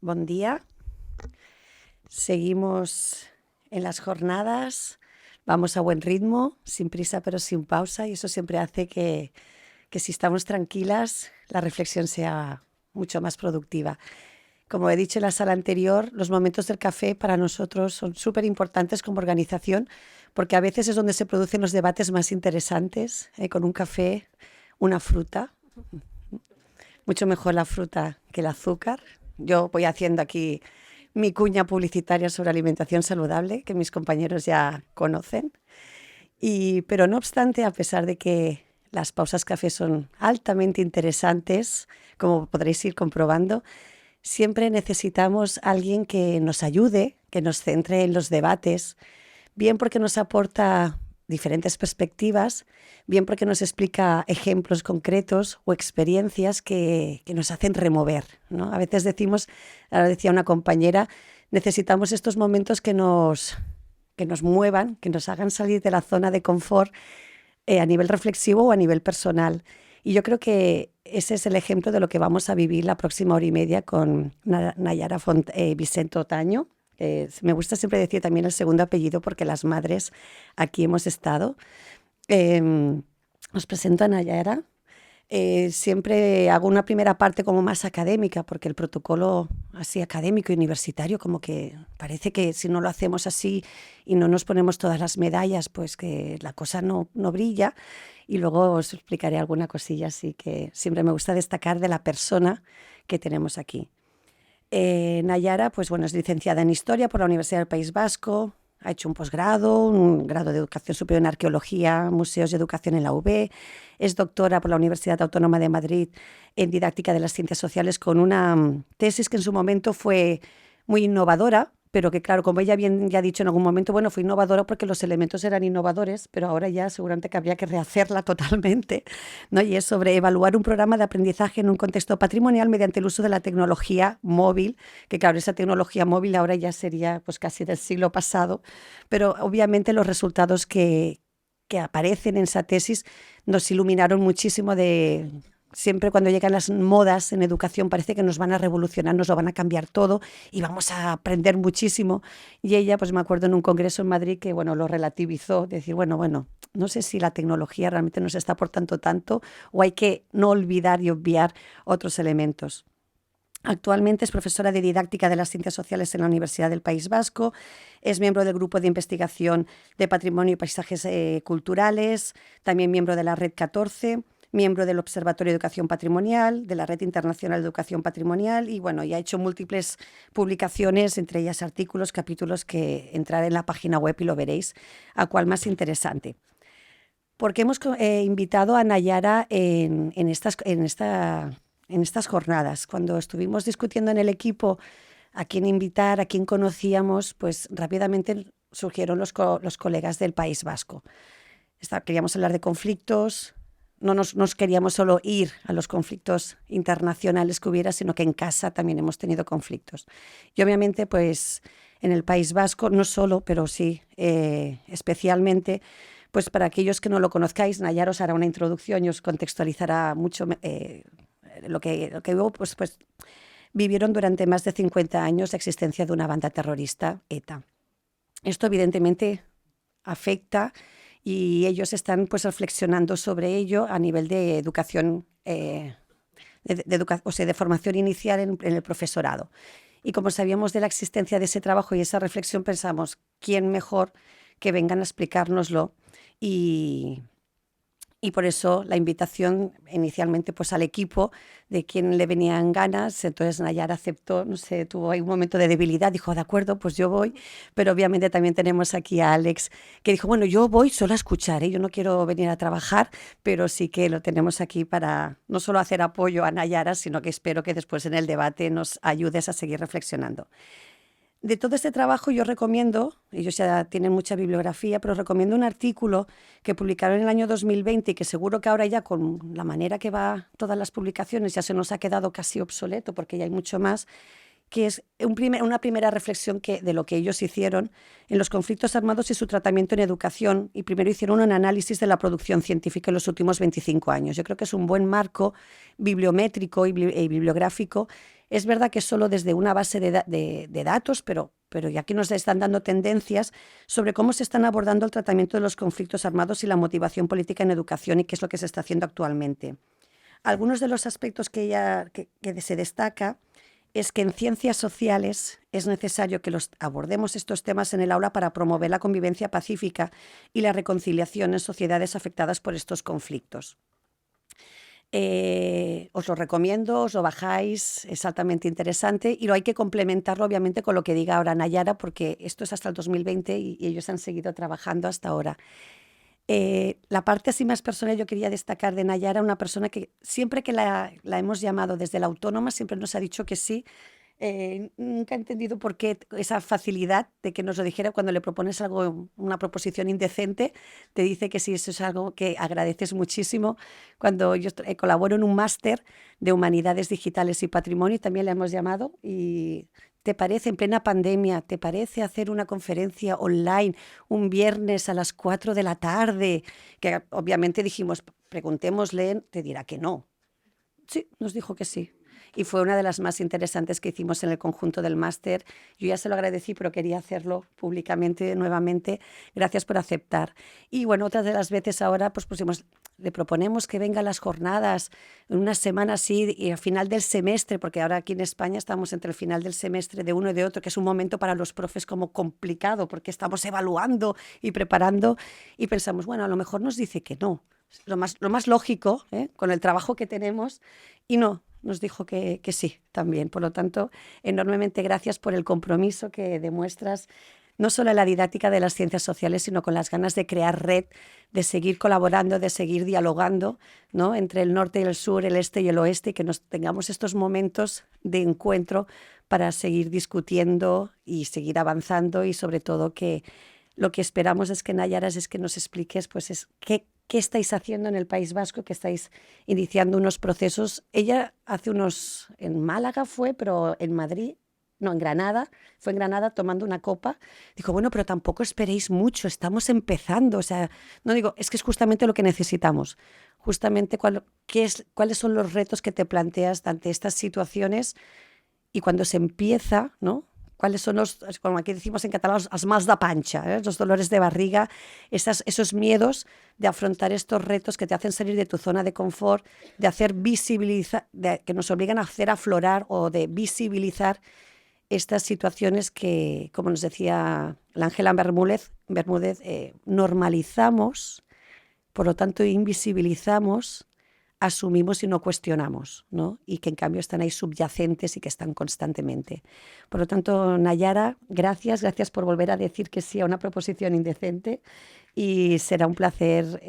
Buen día. Seguimos en las jornadas, vamos a buen ritmo, sin prisa pero sin pausa, y eso siempre hace que si estamos tranquilas, la reflexión sea mucho más productiva. Como he dicho en la sala anterior, los momentos del café para nosotros son súper importantes como organización, porque a veces es donde se producen los debates más interesantes, con un café, una fruta. Mucho mejor la fruta que el azúcar. Yo voy haciendo aquí mi cuña publicitaria sobre alimentación saludable, que mis compañeros ya conocen. Pero no obstante, a pesar de que las pausas café son altamente interesantes, como podréis ir comprobando, siempre necesitamos a alguien que nos ayude, que nos centre en los debates, bien porque nos aporta diferentes perspectivas, bien porque nos explica ejemplos concretos o experiencias que nos hacen remover, ¿no? A veces decimos, ahora decía una compañera, necesitamos estos momentos que nos muevan, que nos hagan salir de la zona de confort a nivel reflexivo o a nivel personal. Y yo creo que ese es el ejemplo de lo que vamos a vivir la próxima hora y media con Nayara Vicente Otaño. Me gusta siempre decir también el segundo apellido porque las madres aquí hemos estado. Os presento a Nayara. Siempre hago una primera parte como más académica, porque el protocolo así académico y universitario como que parece que si no lo hacemos así y no nos ponemos todas las medallas, pues que la cosa no brilla. Y luego os explicaré alguna cosilla así que siempre me gusta destacar de la persona que tenemos aquí. Nayara, pues bueno, es licenciada en Historia por la Universidad del País Vasco, ha hecho un posgrado, un grado de Educación Superior en Arqueología, Museos y Educación en la UB, es doctora por la Universidad Autónoma de Madrid en Didáctica de las Ciencias Sociales con una tesis que en su momento fue muy innovadora, pero que claro, como ella bien ya ha dicho en algún momento, bueno, fue innovadora porque los elementos eran innovadores, pero ahora ya seguramente que habría que rehacerla totalmente, ¿no? Y es sobre evaluar un programa de aprendizaje en un contexto patrimonial mediante el uso de la tecnología móvil, que claro, esa tecnología móvil ahora ya sería pues casi del siglo pasado, pero obviamente los resultados que aparecen en esa tesis nos iluminaron muchísimo de... Siempre cuando llegan las modas en educación parece que nos van a revolucionar, nos lo van a cambiar todo y vamos a aprender muchísimo. Y ella, pues me acuerdo en un congreso en Madrid que, bueno, lo relativizó, decir, bueno, no sé si la tecnología realmente nos está aportando tanto o hay que no olvidar y obviar otros elementos. Actualmente es profesora de Didáctica de las Ciencias Sociales en la Universidad del País Vasco, es miembro del Grupo de Investigación de Patrimonio y Paisajes Culturales, también miembro de la Red 14, miembro del Observatorio de Educación Patrimonial, de la Red Internacional de Educación Patrimonial y bueno, y ha hecho múltiples publicaciones, entre ellas artículos, capítulos que entraré en la página web y lo veréis, a cual más interesante. Porque hemos invitado a Nayara en estas jornadas. Cuando estuvimos discutiendo en el equipo a quién invitar, a quién conocíamos, pues rápidamente surgieron los colegas del País Vasco. Queríamos hablar de conflictos, no nos queríamos solo ir a los conflictos internacionales que hubiera, sino que en casa también hemos tenido conflictos. Y obviamente, pues en el País Vasco, no solo, pero sí, especialmente, pues para aquellos que no lo conozcáis, Nayara os hará una introducción y os contextualizará mucho lo que hubo, pues vivieron durante más de 50 años la existencia de una banda terrorista, ETA. Esto evidentemente afecta y ellos están pues reflexionando sobre ello a nivel de educación, de formación inicial en el profesorado. Y como sabíamos de la existencia de ese trabajo y esa reflexión, pensamos, ¿quién mejor que vengan a explicárnoslo? Y por eso la invitación inicialmente pues al equipo de quien le venían ganas, entonces Nayara aceptó, no sé, tuvo ahí un momento de debilidad, dijo, de acuerdo, pues yo voy, pero obviamente también tenemos aquí a Alex, que dijo, bueno, yo voy solo a escuchar, yo no quiero venir a trabajar, pero sí que lo tenemos aquí para no solo hacer apoyo a Nayara, sino que espero que después en el debate nos ayudes a seguir reflexionando. De todo este trabajo yo recomiendo, ellos ya tienen mucha bibliografía, pero recomiendo un artículo que publicaron en el año 2020 y que seguro que ahora ya con la manera que va todas las publicaciones ya se nos ha quedado casi obsoleto porque ya hay mucho más, que es una primera reflexión de lo que ellos hicieron en los conflictos armados y su tratamiento en educación. Y primero hicieron un análisis de la producción científica en los últimos 25 años. Yo creo que es un buen marco bibliométrico y bibliográfico Es verdad que es solo desde una base de datos, pero ya aquí nos están dando tendencias sobre cómo se están abordando el tratamiento de los conflictos armados y la motivación política en educación y qué es lo que se está haciendo actualmente. Algunos de los aspectos que se destaca es que en ciencias sociales es necesario que abordemos estos temas en el aula para promover la convivencia pacífica y la reconciliación en sociedades afectadas por estos conflictos. Os lo recomiendo, os lo bajáis, es altamente interesante y lo hay que complementarlo obviamente con lo que diga ahora Nayara, porque esto es hasta el 2020 y ellos han seguido trabajando hasta ahora. La parte así más personal yo quería destacar de Nayara, una persona que siempre que la hemos llamado desde la autónoma siempre nos ha dicho que sí. Nunca he entendido por qué esa facilidad de que nos lo dijera cuando le propones algo, una proposición indecente, te dice que sí, eso es algo que agradeces muchísimo. Cuando yo colaboro en un máster de Humanidades Digitales y Patrimonio, también le hemos llamado y ¿te parece, en plena pandemia, te parece hacer una conferencia online un viernes a las 4 de la tarde? Que obviamente dijimos, preguntémosle, te dirá que no. Sí, nos dijo que sí. Y fue una de las más interesantes que hicimos en el conjunto del máster. Yo ya se lo agradecí, pero quería hacerlo públicamente nuevamente. Gracias por aceptar. Y bueno, otras de las veces ahora pues pusimos, le proponemos que venga a las jornadas en una semana así y al final del semestre, porque ahora aquí en España estamos entre el final del semestre de uno y de otro, que es un momento para los profes como complicado, porque estamos evaluando y preparando y pensamos, bueno, a lo mejor nos dice que no. Lo más lógico, con el trabajo que tenemos, y no, nos dijo que sí también. Por lo tanto, enormemente gracias por el compromiso que demuestras, no solo en la didáctica de las ciencias sociales, sino con las ganas de crear red, de seguir colaborando, de seguir dialogando, ¿no?, entre el norte y el sur, el este y el oeste, y que nos tengamos estos momentos de encuentro para seguir discutiendo y seguir avanzando, y sobre todo que lo que esperamos es que, Nayara, es que nos expliques pues qué estáis haciendo en el País Vasco, que estáis iniciando unos procesos. Ella hace en Málaga fue, pero en Madrid, no, en Granada, fue en Granada tomando una copa. Dijo, bueno, pero tampoco esperéis mucho, estamos empezando. O sea, no digo, es que es justamente lo que necesitamos. Justamente cuáles son los retos que te planteas ante estas situaciones y cuando se empieza, ¿no? ¿Cuáles son como aquí decimos en catalán, els mals de panxa, los dolores de barriga, esos miedos de afrontar estos retos que te hacen salir de tu zona de confort, de hacer visibilizar, que nos obligan a hacer aflorar o de visibilizar estas situaciones que, como nos decía la Ángela Bermúdez, normalizamos, por lo tanto invisibilizamos, asumimos y no cuestionamos, ¿no? Y que en cambio están ahí subyacentes y que están constantemente. Por lo tanto, Nayara, gracias por volver a decir que sí a una proposición indecente, y será un placer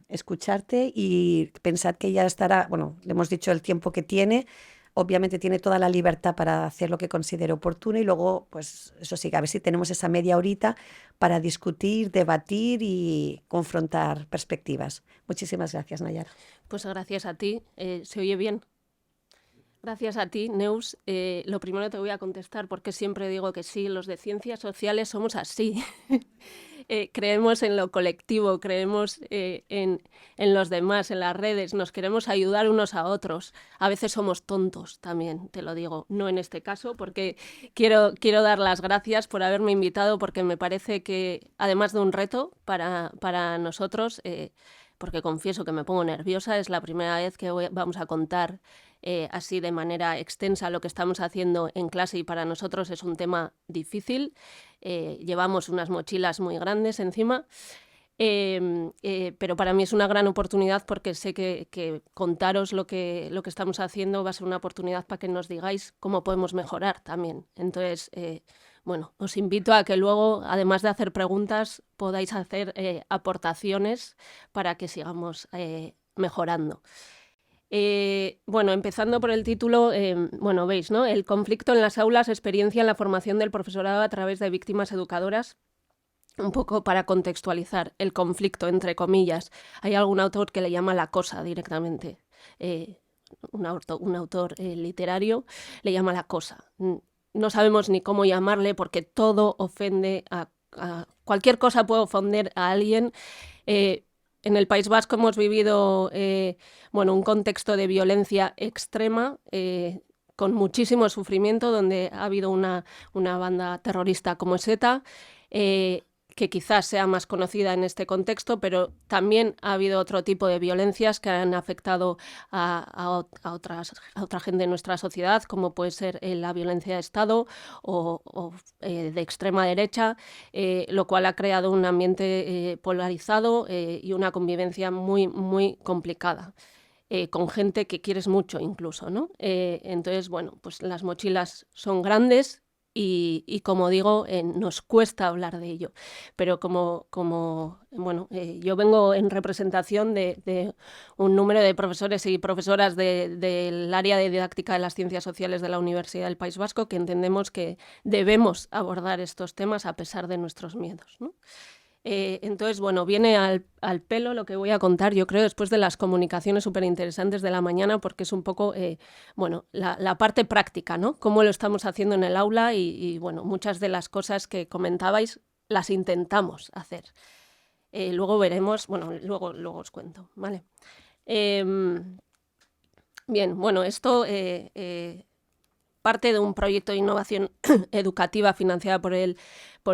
escucharte, y pensad que ella estará, bueno, le hemos dicho el tiempo que tiene, obviamente tiene toda la libertad para hacer lo que considere oportuno, y luego, pues eso sí, a ver si tenemos esa media horita para discutir, debatir y confrontar perspectivas. Muchísimas gracias, Nayara. Pues gracias a ti. ¿Se oye bien? Gracias a ti, Neus. Lo primero te voy a contestar porque siempre digo que sí, los de ciencias sociales somos así. Creemos en lo colectivo, creemos en los demás, en las redes, nos queremos ayudar unos a otros. A veces somos tontos también, te lo digo, no en este caso, porque quiero dar las gracias por haberme invitado, porque me parece que, además de un reto para nosotros, porque confieso que me pongo nerviosa, es la primera vez que vamos a contar así de manera extensa lo que estamos haciendo en clase, y para nosotros es un tema difícil. Llevamos unas mochilas muy grandes encima, pero para mí es una gran oportunidad, porque sé que contaros lo que estamos haciendo va a ser una oportunidad para que nos digáis cómo podemos mejorar también. Entonces, bueno, os invito a que luego, además de hacer preguntas, podáis hacer aportaciones para que sigamos mejorando. Bueno, empezando por el título, bueno, veis, ¿no? El conflicto en las aulas, experiencia en la formación del profesorado a través de víctimas educadoras. Un poco para contextualizar el conflicto, entre comillas. Hay algún autor que le llama la cosa directamente. Un autor literario le llama la cosa. No sabemos ni cómo llamarle, porque todo ofende a cualquier cosa puede ofender a alguien. En el País Vasco hemos vivido un contexto de violencia extrema, con muchísimo sufrimiento, donde ha habido una banda terrorista como es ETA, que quizás sea más conocida en este contexto, pero también ha habido otro tipo de violencias que han afectado a otra gente de nuestra sociedad, como puede ser la violencia de Estado o de extrema derecha, lo cual ha creado un ambiente polarizado y una convivencia muy, muy complicada. Con gente que quieres mucho incluso, ¿no? Entonces, bueno, pues las mochilas son grandes y como digo, nos cuesta hablar de ello. Pero bueno, yo vengo en representación de un número de profesores y profesoras del área de didáctica de las ciencias sociales de la Universidad del País Vasco, que entendemos que debemos abordar estos temas a pesar de nuestros miedos, ¿no? Entonces, bueno, viene al pelo lo que voy a contar, yo creo, después de las comunicaciones súper interesantes de la mañana, porque es un poco, bueno, la parte práctica, ¿no? Cómo lo estamos haciendo en el aula y, bueno, muchas de las cosas que comentabais las intentamos hacer. Luego veremos, bueno, luego os cuento, ¿vale? Bien, bueno, esto parte de un proyecto de innovación educativa financiada por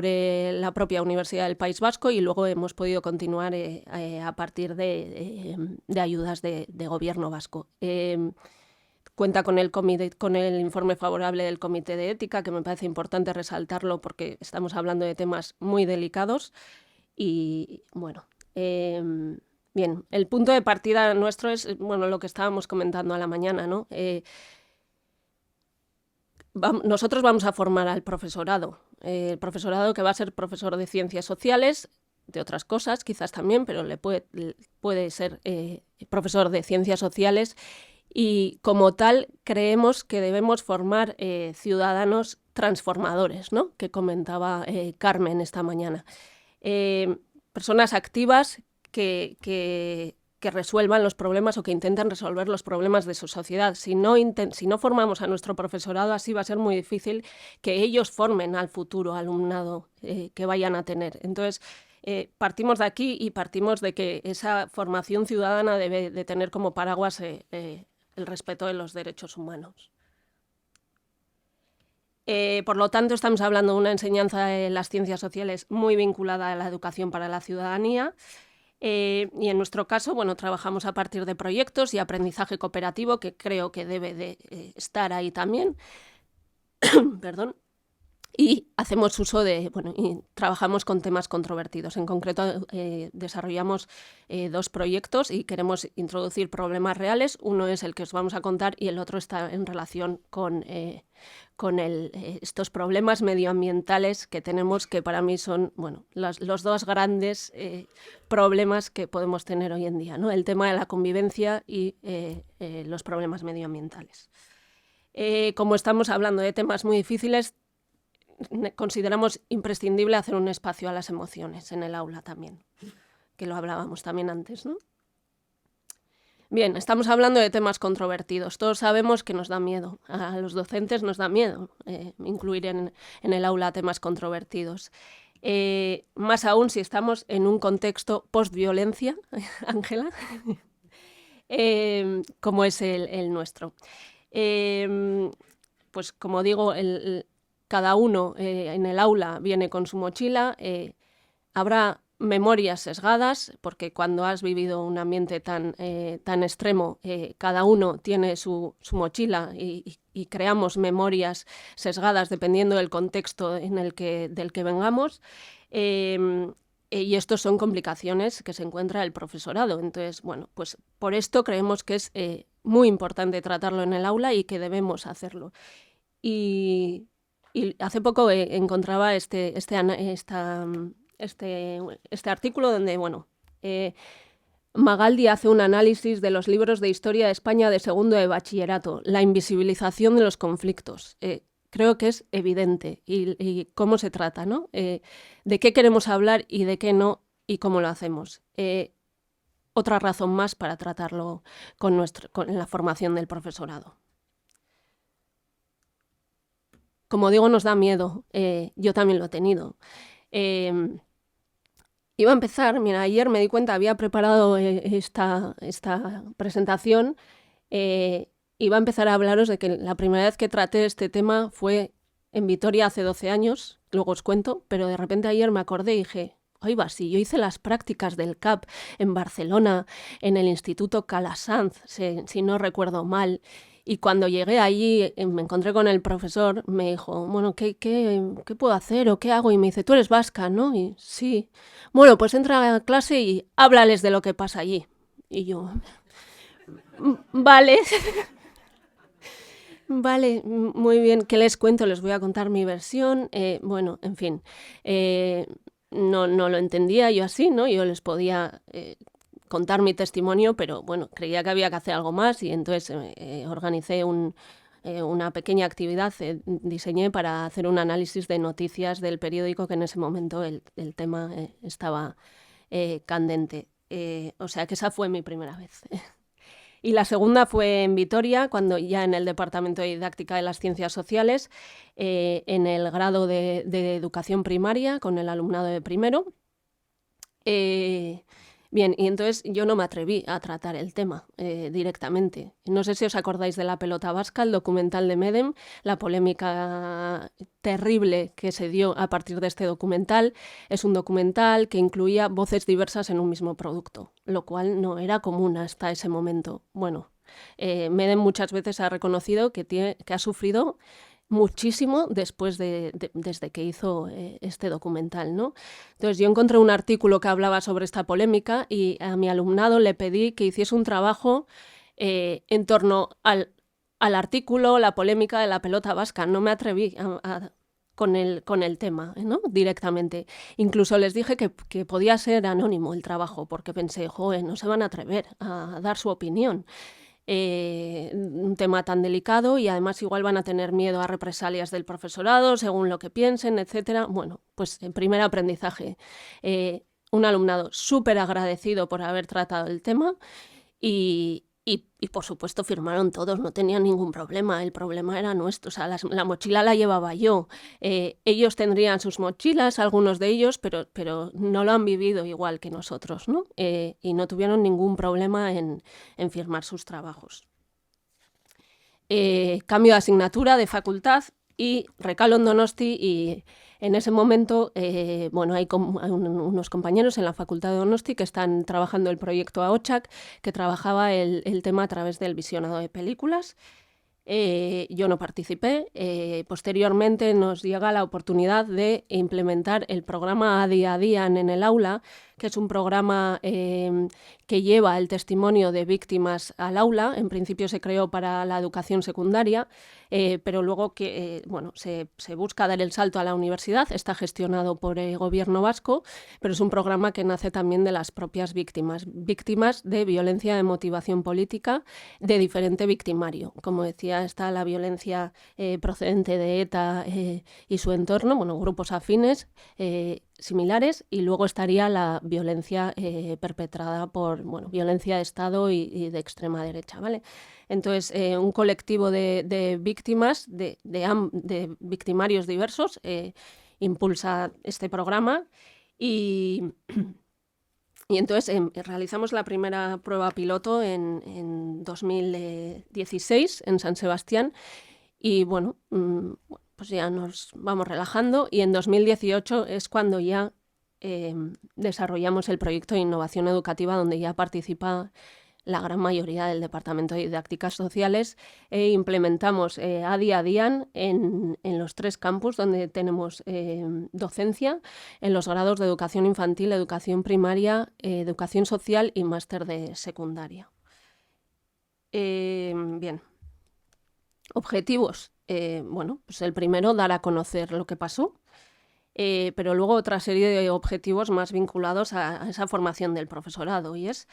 la propia Universidad del País Vasco y luego hemos podido continuar a partir de ayudas de gobierno vasco. Cuenta con el informe favorable del Comité de Ética, que me parece importante resaltarlo porque estamos hablando de temas muy delicados y, bueno, bien, el punto de partida nuestro es, bueno, lo que estábamos comentando a la mañana, ¿no? Nosotros vamos a formar al profesorado, el profesorado que va a ser profesor de ciencias sociales, de otras cosas quizás también, pero puede ser profesor de ciencias sociales y como tal creemos que debemos formar ciudadanos transformadores, ¿no? Que comentaba Carmen esta mañana. Personas activas que resuelvan los problemas o que intenten resolver los problemas de su sociedad. Si no formamos a nuestro profesorado, así va a ser muy difícil que ellos formen al futuro alumnado que vayan a tener. Entonces, partimos de aquí y partimos de que esa formación ciudadana debe de tener como paraguas el respeto de los derechos humanos. Por lo tanto, estamos hablando de una enseñanza de las ciencias sociales muy vinculada a la educación para la ciudadanía. Y en nuestro caso, bueno, trabajamos a partir de proyectos y aprendizaje cooperativo, que creo que debe de estar ahí también. Perdón. Y hacemos uso y trabajamos con temas controvertidos. En concreto, desarrollamos 2 proyectos y queremos introducir problemas reales. Uno es el que os vamos a contar y el otro está en relación con estos problemas medioambientales que tenemos, que para mí son, bueno, los 2 grandes problemas que podemos tener hoy en día, ¿no? El tema de la convivencia y los problemas medioambientales. Como estamos hablando de temas muy difíciles, consideramos imprescindible hacer un espacio a las emociones en el aula también, que lo hablábamos también antes, ¿no? Bien, estamos hablando de temas controvertidos. Todos sabemos que nos da miedo. A los docentes nos da miedo incluir en el aula temas controvertidos. Más aún si estamos en un contexto post-violencia, Ángela, como es el nuestro. Pues como digo, cada uno en el aula viene con su mochila, habrá memorias sesgadas, porque cuando has vivido un ambiente tan extremo, cada uno tiene su mochila y creamos memorias sesgadas dependiendo del contexto del que vengamos. Y estos son complicaciones que se encuentra el profesorado. Entonces, bueno, pues por esto creemos que es muy importante tratarlo en el aula y que debemos hacerlo. Y hace poco encontraba este artículo donde, bueno, Magaldi hace un análisis de los libros de historia de España de segundo de bachillerato, la invisibilización de los conflictos. Creo que es evidente y cómo se trata, ¿no? De qué queremos hablar y de qué no y cómo lo hacemos. Otra razón más para tratarlo con la formación del profesorado. Como digo, nos da miedo. Yo también lo he tenido. Iba a empezar, mira, ayer me di cuenta, había preparado esta presentación y iba a empezar a hablaros de que la primera vez que traté este tema fue en Vitoria hace 12 años, luego os cuento, pero de repente ayer me acordé y dije, oiga, si yo hice las prácticas del CAP en Barcelona, en el Instituto Calasanz, si no recuerdo mal, y cuando llegué allí me encontré con el profesor, me dijo, bueno, ¿qué puedo hacer o qué hago? Y me dice, tú eres vasca, ¿no? Y sí. Bueno, pues entra a clase y háblales de lo que pasa allí. Y yo, vale. Vale, muy bien. ¿Qué les cuento? Les voy a contar mi versión. Bueno, en fin, no lo entendía yo así, ¿no? Yo les podía contar mi testimonio, pero bueno, creía que había que hacer algo más y entonces organicé una pequeña actividad, diseñé para hacer un análisis de noticias del periódico, que en ese momento el tema estaba candente. O sea que esa fue mi primera vez. Y la segunda fue en Vitoria, cuando ya en el Departamento de Didáctica de las Ciencias Sociales, en el grado de Educación Primaria, con el alumnado de primero. Bien, y entonces yo no me atreví a tratar el tema directamente. No sé si os acordáis de La pelota vasca, el documental de Medem, la polémica terrible que se dio a partir de este documental. Es un documental que incluía voces diversas en un mismo producto, lo cual no era común hasta ese momento. Bueno, Medem muchas veces ha reconocido que ha sufrido muchísimo desde que hizo este documental, ¿no? Entonces yo encontré un artículo que hablaba sobre esta polémica y a mi alumnado le pedí que hiciese un trabajo en torno al artículo, la polémica de la pelota vasca. No me atreví con el tema, ¿no? Directamente. Incluso les dije que podía ser anónimo el trabajo, porque pensé, joder, no se van a atrever a dar su opinión. Un tema tan delicado y además igual van a tener miedo a represalias del profesorado según lo que piensen, etcétera. Bueno, pues en primer aprendizaje, un alumnado súper agradecido por haber tratado el tema y por supuesto firmaron todos, no tenían ningún problema, el problema era nuestro, o sea, la mochila la llevaba yo, ellos tendrían sus mochilas, algunos de ellos, pero no lo han vivido igual que nosotros, ¿no? Y no tuvieron ningún problema en firmar sus trabajos. Cambio de asignatura, de facultad y recalo en Donosti y en ese momento, bueno, hay unos compañeros en la Facultad de Donosti que están trabajando el proyecto AOCHAC, que trabajaba el tema a través del visionado de películas. Yo no participé. Posteriormente nos llega la oportunidad de implementar el programa Adi Adian en el aula, que es un programa que lleva el testimonio de víctimas al aula. En principio se creó para la educación secundaria, pero luego bueno, se busca dar el salto a la universidad. Está gestionado por el gobierno vasco, pero es un programa que nace también de las propias víctimas de violencia de motivación política de diferente victimario. Como decía, está la violencia procedente de ETA y su entorno, bueno, grupos afines similares, y luego estaría la violencia perpetrada por violencia de Estado y de extrema derecha, ¿vale? Entonces, un colectivo de víctimas, de victimarios diversos, impulsa este programa y entonces realizamos la primera prueba piloto en 2016 en San Sebastián y bueno, pues ya nos vamos relajando y en 2018 es cuando ya desarrollamos el proyecto de innovación educativa donde ya participa la gran mayoría del Departamento de Didácticas Sociales e implementamos Adi Adian en los 3 campus donde tenemos docencia, en los grados de educación infantil, educación primaria, educación social y máster de secundaria. Bien. Objetivos. Bueno, pues el primero, dar a conocer lo que pasó. Pero luego otra serie de objetivos más vinculados a esa formación del profesorado y es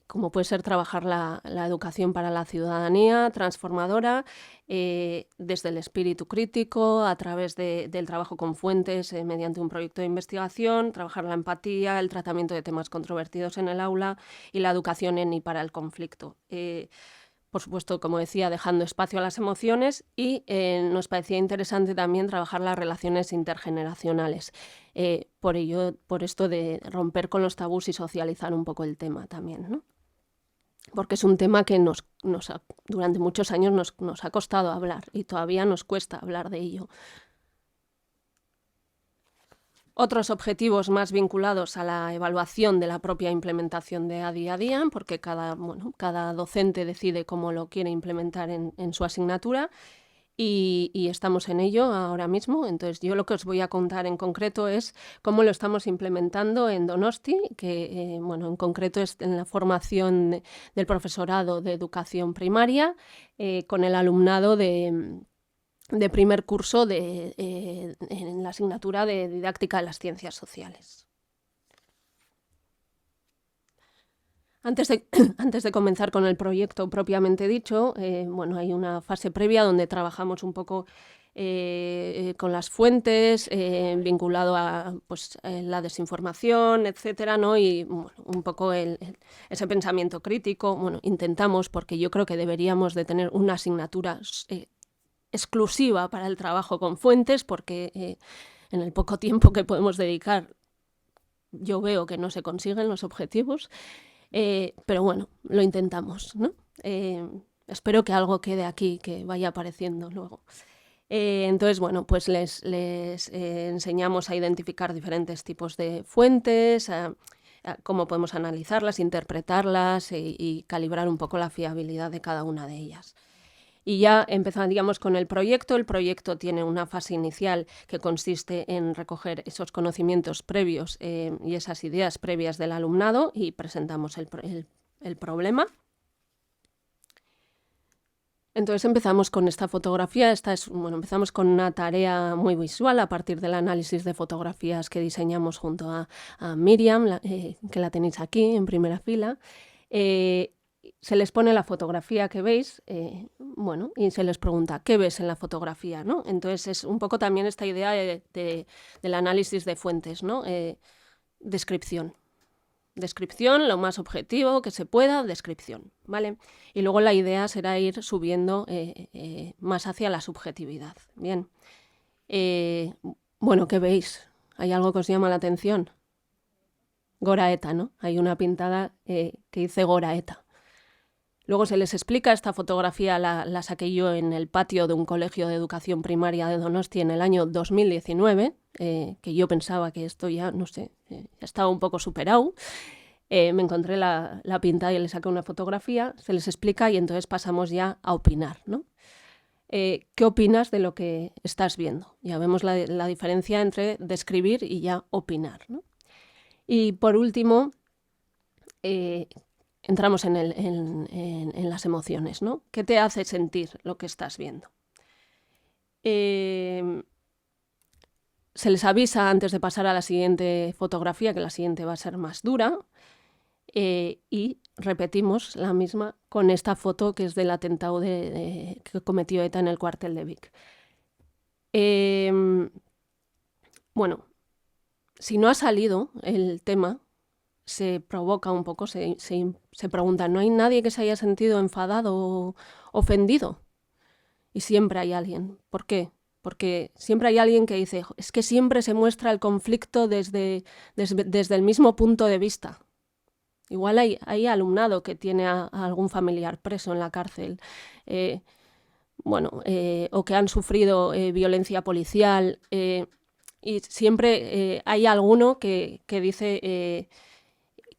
como puede ser trabajar la educación para la ciudadanía transformadora desde el espíritu crítico, a través del trabajo con fuentes mediante un proyecto de investigación, trabajar la empatía, el tratamiento de temas controvertidos en el aula y la educación en y para el conflicto. Por supuesto, como decía, dejando espacio a las emociones y nos parecía interesante también trabajar las relaciones intergeneracionales. Por esto de romper con los tabús y socializar un poco el tema también, ¿no? porque es un tema que durante muchos años nos ha costado hablar y todavía nos cuesta hablar de ello. Otros objetivos más vinculados a la evaluación de la propia implementación de día a día, porque cada docente decide cómo lo quiere implementar en su asignatura, y estamos en ello ahora mismo. Entonces, yo lo que os voy a contar en concreto es cómo lo estamos implementando en Donosti, que en concreto es en la formación del profesorado de educación primaria, con el alumnado de primer curso en la asignatura de didáctica de las ciencias sociales. Antes de comenzar con el proyecto propiamente dicho, hay una fase previa donde trabajamos un poco con las fuentes, vinculado a la desinformación, etcétera, ¿no? Y un poco ese pensamiento crítico. Intentamos, porque yo creo que deberíamos de tener una asignatura exclusiva para el trabajo con fuentes, porque en el poco tiempo que podemos dedicar yo veo que no se consiguen los objetivos, pero bueno, lo intentamos, ¿no? Espero que algo quede aquí, que vaya apareciendo luego. Entonces, pues les enseñamos a identificar diferentes tipos de fuentes, a cómo podemos analizarlas, interpretarlas y calibrar un poco la fiabilidad de cada una de ellas. Y ya empezaríamos con el proyecto. El proyecto tiene una fase inicial que consiste en recoger esos conocimientos previos y esas ideas previas del alumnado, y presentamos el problema. Entonces empezamos con esta fotografía. Empezamos con una tarea muy visual a partir del análisis de fotografías que diseñamos junto a Miriam, que la tenéis aquí en primera fila. Se les pone la fotografía que veis, y se les pregunta, ¿qué ves en la fotografía, ¿no? Entonces es un poco también esta idea del análisis de fuentes, ¿no? Descripción, lo más objetivo que se pueda, descripción, ¿vale? Y luego la idea será ir subiendo más hacia la subjetividad. Bien. ¿Qué veis? ¿Hay algo que os llama la atención? Goraeta, ¿no? Hay una pintada que dice Goraeta. Luego se les explica. Esta fotografía la saqué yo en el patio de un colegio de educación primaria de Donosti en el año 2019, que yo pensaba que esto ya, no sé, estaba un poco superado. Me encontré la pintada y le saqué una fotografía, se les explica y entonces pasamos ya a opinar, ¿no? ¿Qué opinas de lo que estás viendo? Ya vemos la diferencia entre describir y ya opinar, ¿no? Y por último, entramos en las emociones, ¿no? ¿Qué te hace sentir lo que estás viendo? Se les avisa antes de pasar a la siguiente fotografía, que la siguiente va a ser más dura, y repetimos la misma con esta foto que es del atentado que cometió ETA en el cuartel de Vic. Si no ha salido el tema, se provoca un poco, se pregunta, ¿no hay nadie que se haya sentido enfadado o ofendido? Y siempre hay alguien. ¿Por qué? Porque siempre hay alguien que dice, es que siempre se muestra el conflicto desde el mismo punto de vista. Igual hay alumnado que tiene a algún familiar preso en la cárcel, o que han sufrido violencia policial, y siempre hay alguno que dice...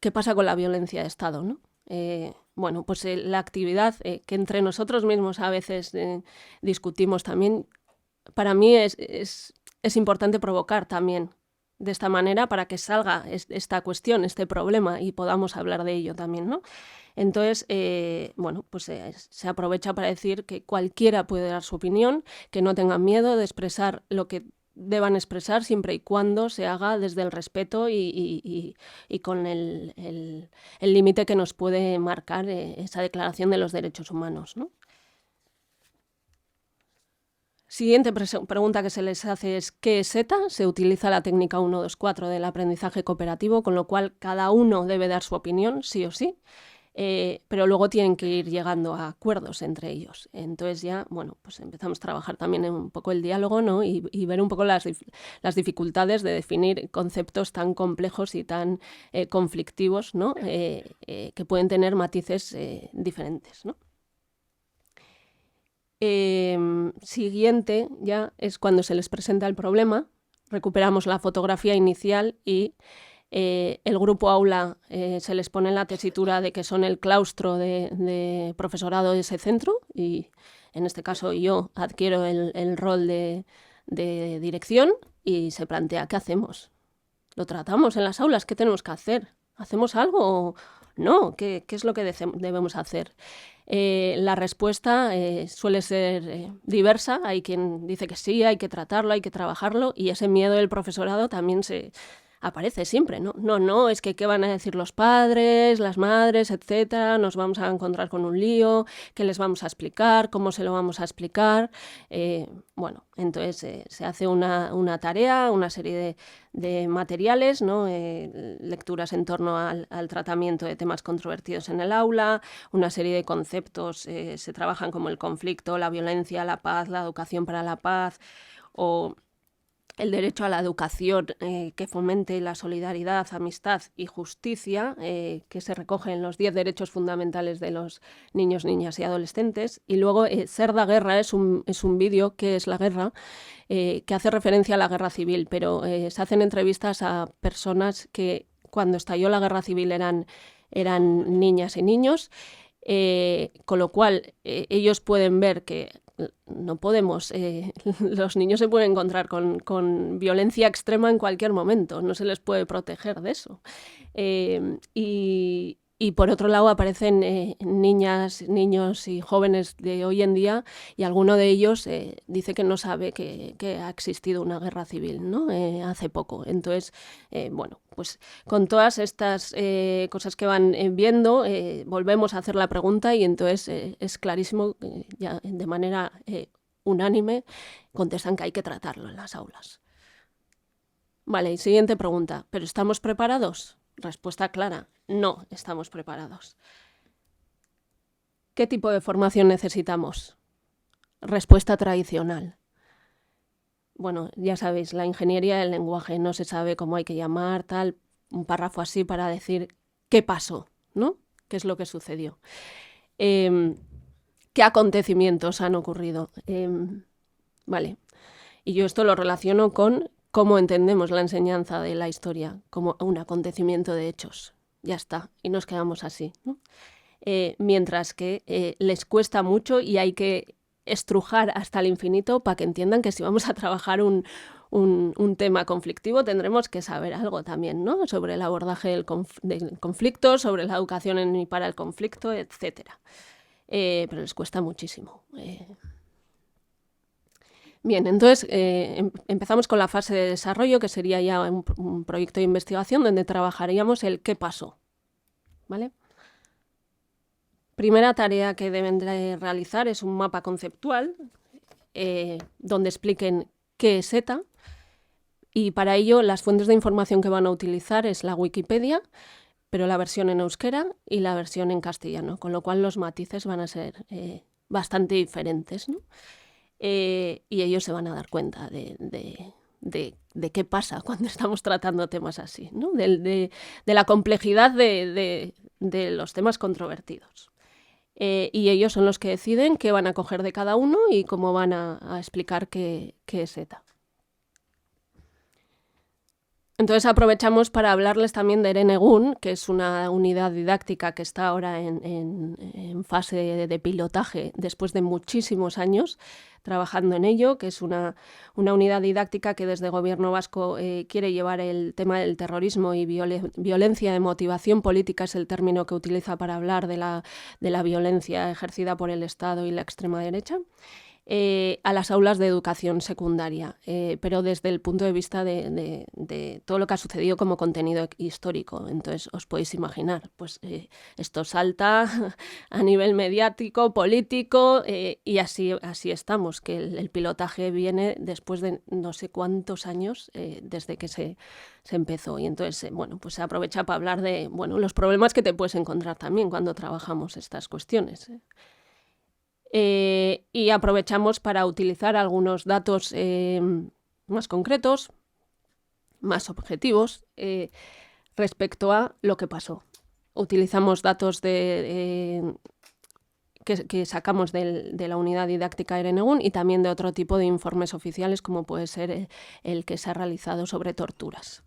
¿qué pasa con la violencia de Estado, ¿no? La actividad que entre nosotros mismos a veces discutimos también, para mí es importante provocar también de esta manera para que salga esta cuestión, este problema, y podamos hablar de ello también, ¿no? Entonces, se aprovecha para decir que cualquiera puede dar su opinión, que no tengan miedo de expresar lo que deban expresar, siempre y cuando se haga desde el respeto y con el límite que nos puede marcar esa Declaración de los Derechos Humanos, ¿no? Siguiente pregunta que se les hace es ¿qué es ETA? Se utiliza la técnica 1, 2, 4 del aprendizaje cooperativo, con lo cual cada uno debe dar su opinión, sí o sí. pero luego tienen que ir llegando a acuerdos entre ellos. Entonces ya, bueno, pues empezamos a trabajar también en un poco el diálogo, ¿no? Y ver un poco las dificultades de definir conceptos tan complejos y tan conflictivos, ¿no? Que pueden tener matices diferentes, ¿no? Siguiente ya es cuando se les presenta el problema, recuperamos la fotografía inicial y el grupo aula se les pone en la tesitura de que son el claustro de profesorado de ese centro y en este caso yo adquiero el rol de dirección y se plantea ¿qué hacemos? ¿Lo tratamos en las aulas? ¿Qué tenemos que hacer? ¿Hacemos algo o no? ¿Qué es lo que debemos hacer? La respuesta suele ser diversa. Hay quien dice que sí, hay que tratarlo, hay que trabajarlo y ese miedo del profesorado también aparece siempre, ¿no? No, es que qué van a decir los padres, las madres, etcétera, nos vamos a encontrar con un lío, qué les vamos a explicar, cómo se lo vamos a explicar. Bueno, entonces se hace una tarea, una serie de materiales, ¿no? Lecturas en torno al tratamiento de temas controvertidos en el aula, una serie de conceptos se trabajan como el conflicto, la violencia, la paz, la educación para la paz o el derecho a la educación que fomente la solidaridad, amistad y justicia, que se recoge en los 10 derechos fundamentales de los niños, niñas y adolescentes. Y luego, Ser da Guerra es un vídeo que es la guerra, que hace referencia a la guerra civil, pero se hacen entrevistas a personas que cuando estalló la guerra civil eran niñas y niños, con lo cual ellos pueden ver que no podemos, los niños se pueden encontrar con violencia extrema en cualquier momento, no se les puede proteger de eso. Y por otro lado aparecen niñas, niños y jóvenes de hoy en día y alguno de ellos dice que no sabe que ha existido una guerra civil, ¿no? Hace poco. Entonces, bueno, pues con todas estas cosas que van viendo, volvemos a hacer la pregunta y entonces es clarísimo, ya de manera unánime, contestan que hay que tratarlo en las aulas. Vale, y siguiente pregunta. ¿Pero estamos preparados? Respuesta clara, no estamos preparados. ¿Qué tipo de formación necesitamos? Respuesta tradicional. Bueno, ya sabéis, la ingeniería del lenguaje, no se sabe cómo hay que llamar, tal, un párrafo así para decir qué pasó, ¿no? ¿Qué es lo que sucedió? ¿Qué acontecimientos han ocurrido? Vale, y yo esto lo relaciono con cómo entendemos la enseñanza de la historia, como un acontecimiento de hechos. Ya está, y nos quedamos así, ¿no? Mientras que les cuesta mucho y hay que estrujar hasta el infinito para que entiendan que si vamos a trabajar un tema conflictivo tendremos que saber algo también, ¿no? Sobre el abordaje del conflicto, sobre la educación en y para el conflicto, etc. Pero les cuesta muchísimo. Bien, entonces empezamos con la fase de desarrollo, que sería ya un proyecto de investigación donde trabajaríamos el qué pasó, ¿vale? Primera tarea que deben de realizar es un mapa conceptual donde expliquen qué es ETA y para ello las fuentes de información que van a utilizar es la Wikipedia, pero la versión en euskera y la versión en castellano, con lo cual los matices van a ser bastante diferentes, ¿no? Y ellos se van a dar cuenta de qué pasa cuando estamos tratando temas así, ¿no? De la complejidad de los temas controvertidos. Y ellos son los que deciden qué van a coger de cada uno y cómo van a explicar qué es ETA. Entonces aprovechamos para hablarles también de Herenegun, que es una unidad didáctica que está ahora en fase de pilotaje después de muchísimos años trabajando en ello, que es una unidad didáctica que desde Gobierno vasco quiere llevar el tema del terrorismo y violencia de motivación política, es el término que utiliza para hablar de la violencia ejercida por el Estado y la extrema derecha. a las aulas de educación secundaria, pero desde el punto de vista de todo lo que ha sucedido como contenido histórico. Entonces os podéis imaginar, pues esto salta a nivel mediático, político, y así estamos, que el pilotaje viene después de no sé cuántos años desde que se empezó. Y entonces, pues se aprovecha para hablar de los problemas que te puedes encontrar también cuando trabajamos estas cuestiones. Y aprovechamos para utilizar algunos datos más concretos, más objetivos, respecto a lo que pasó. Utilizamos datos que sacamos de la unidad didáctica Herenegun y también de otro tipo de informes oficiales, como puede ser el que se ha realizado sobre torturas.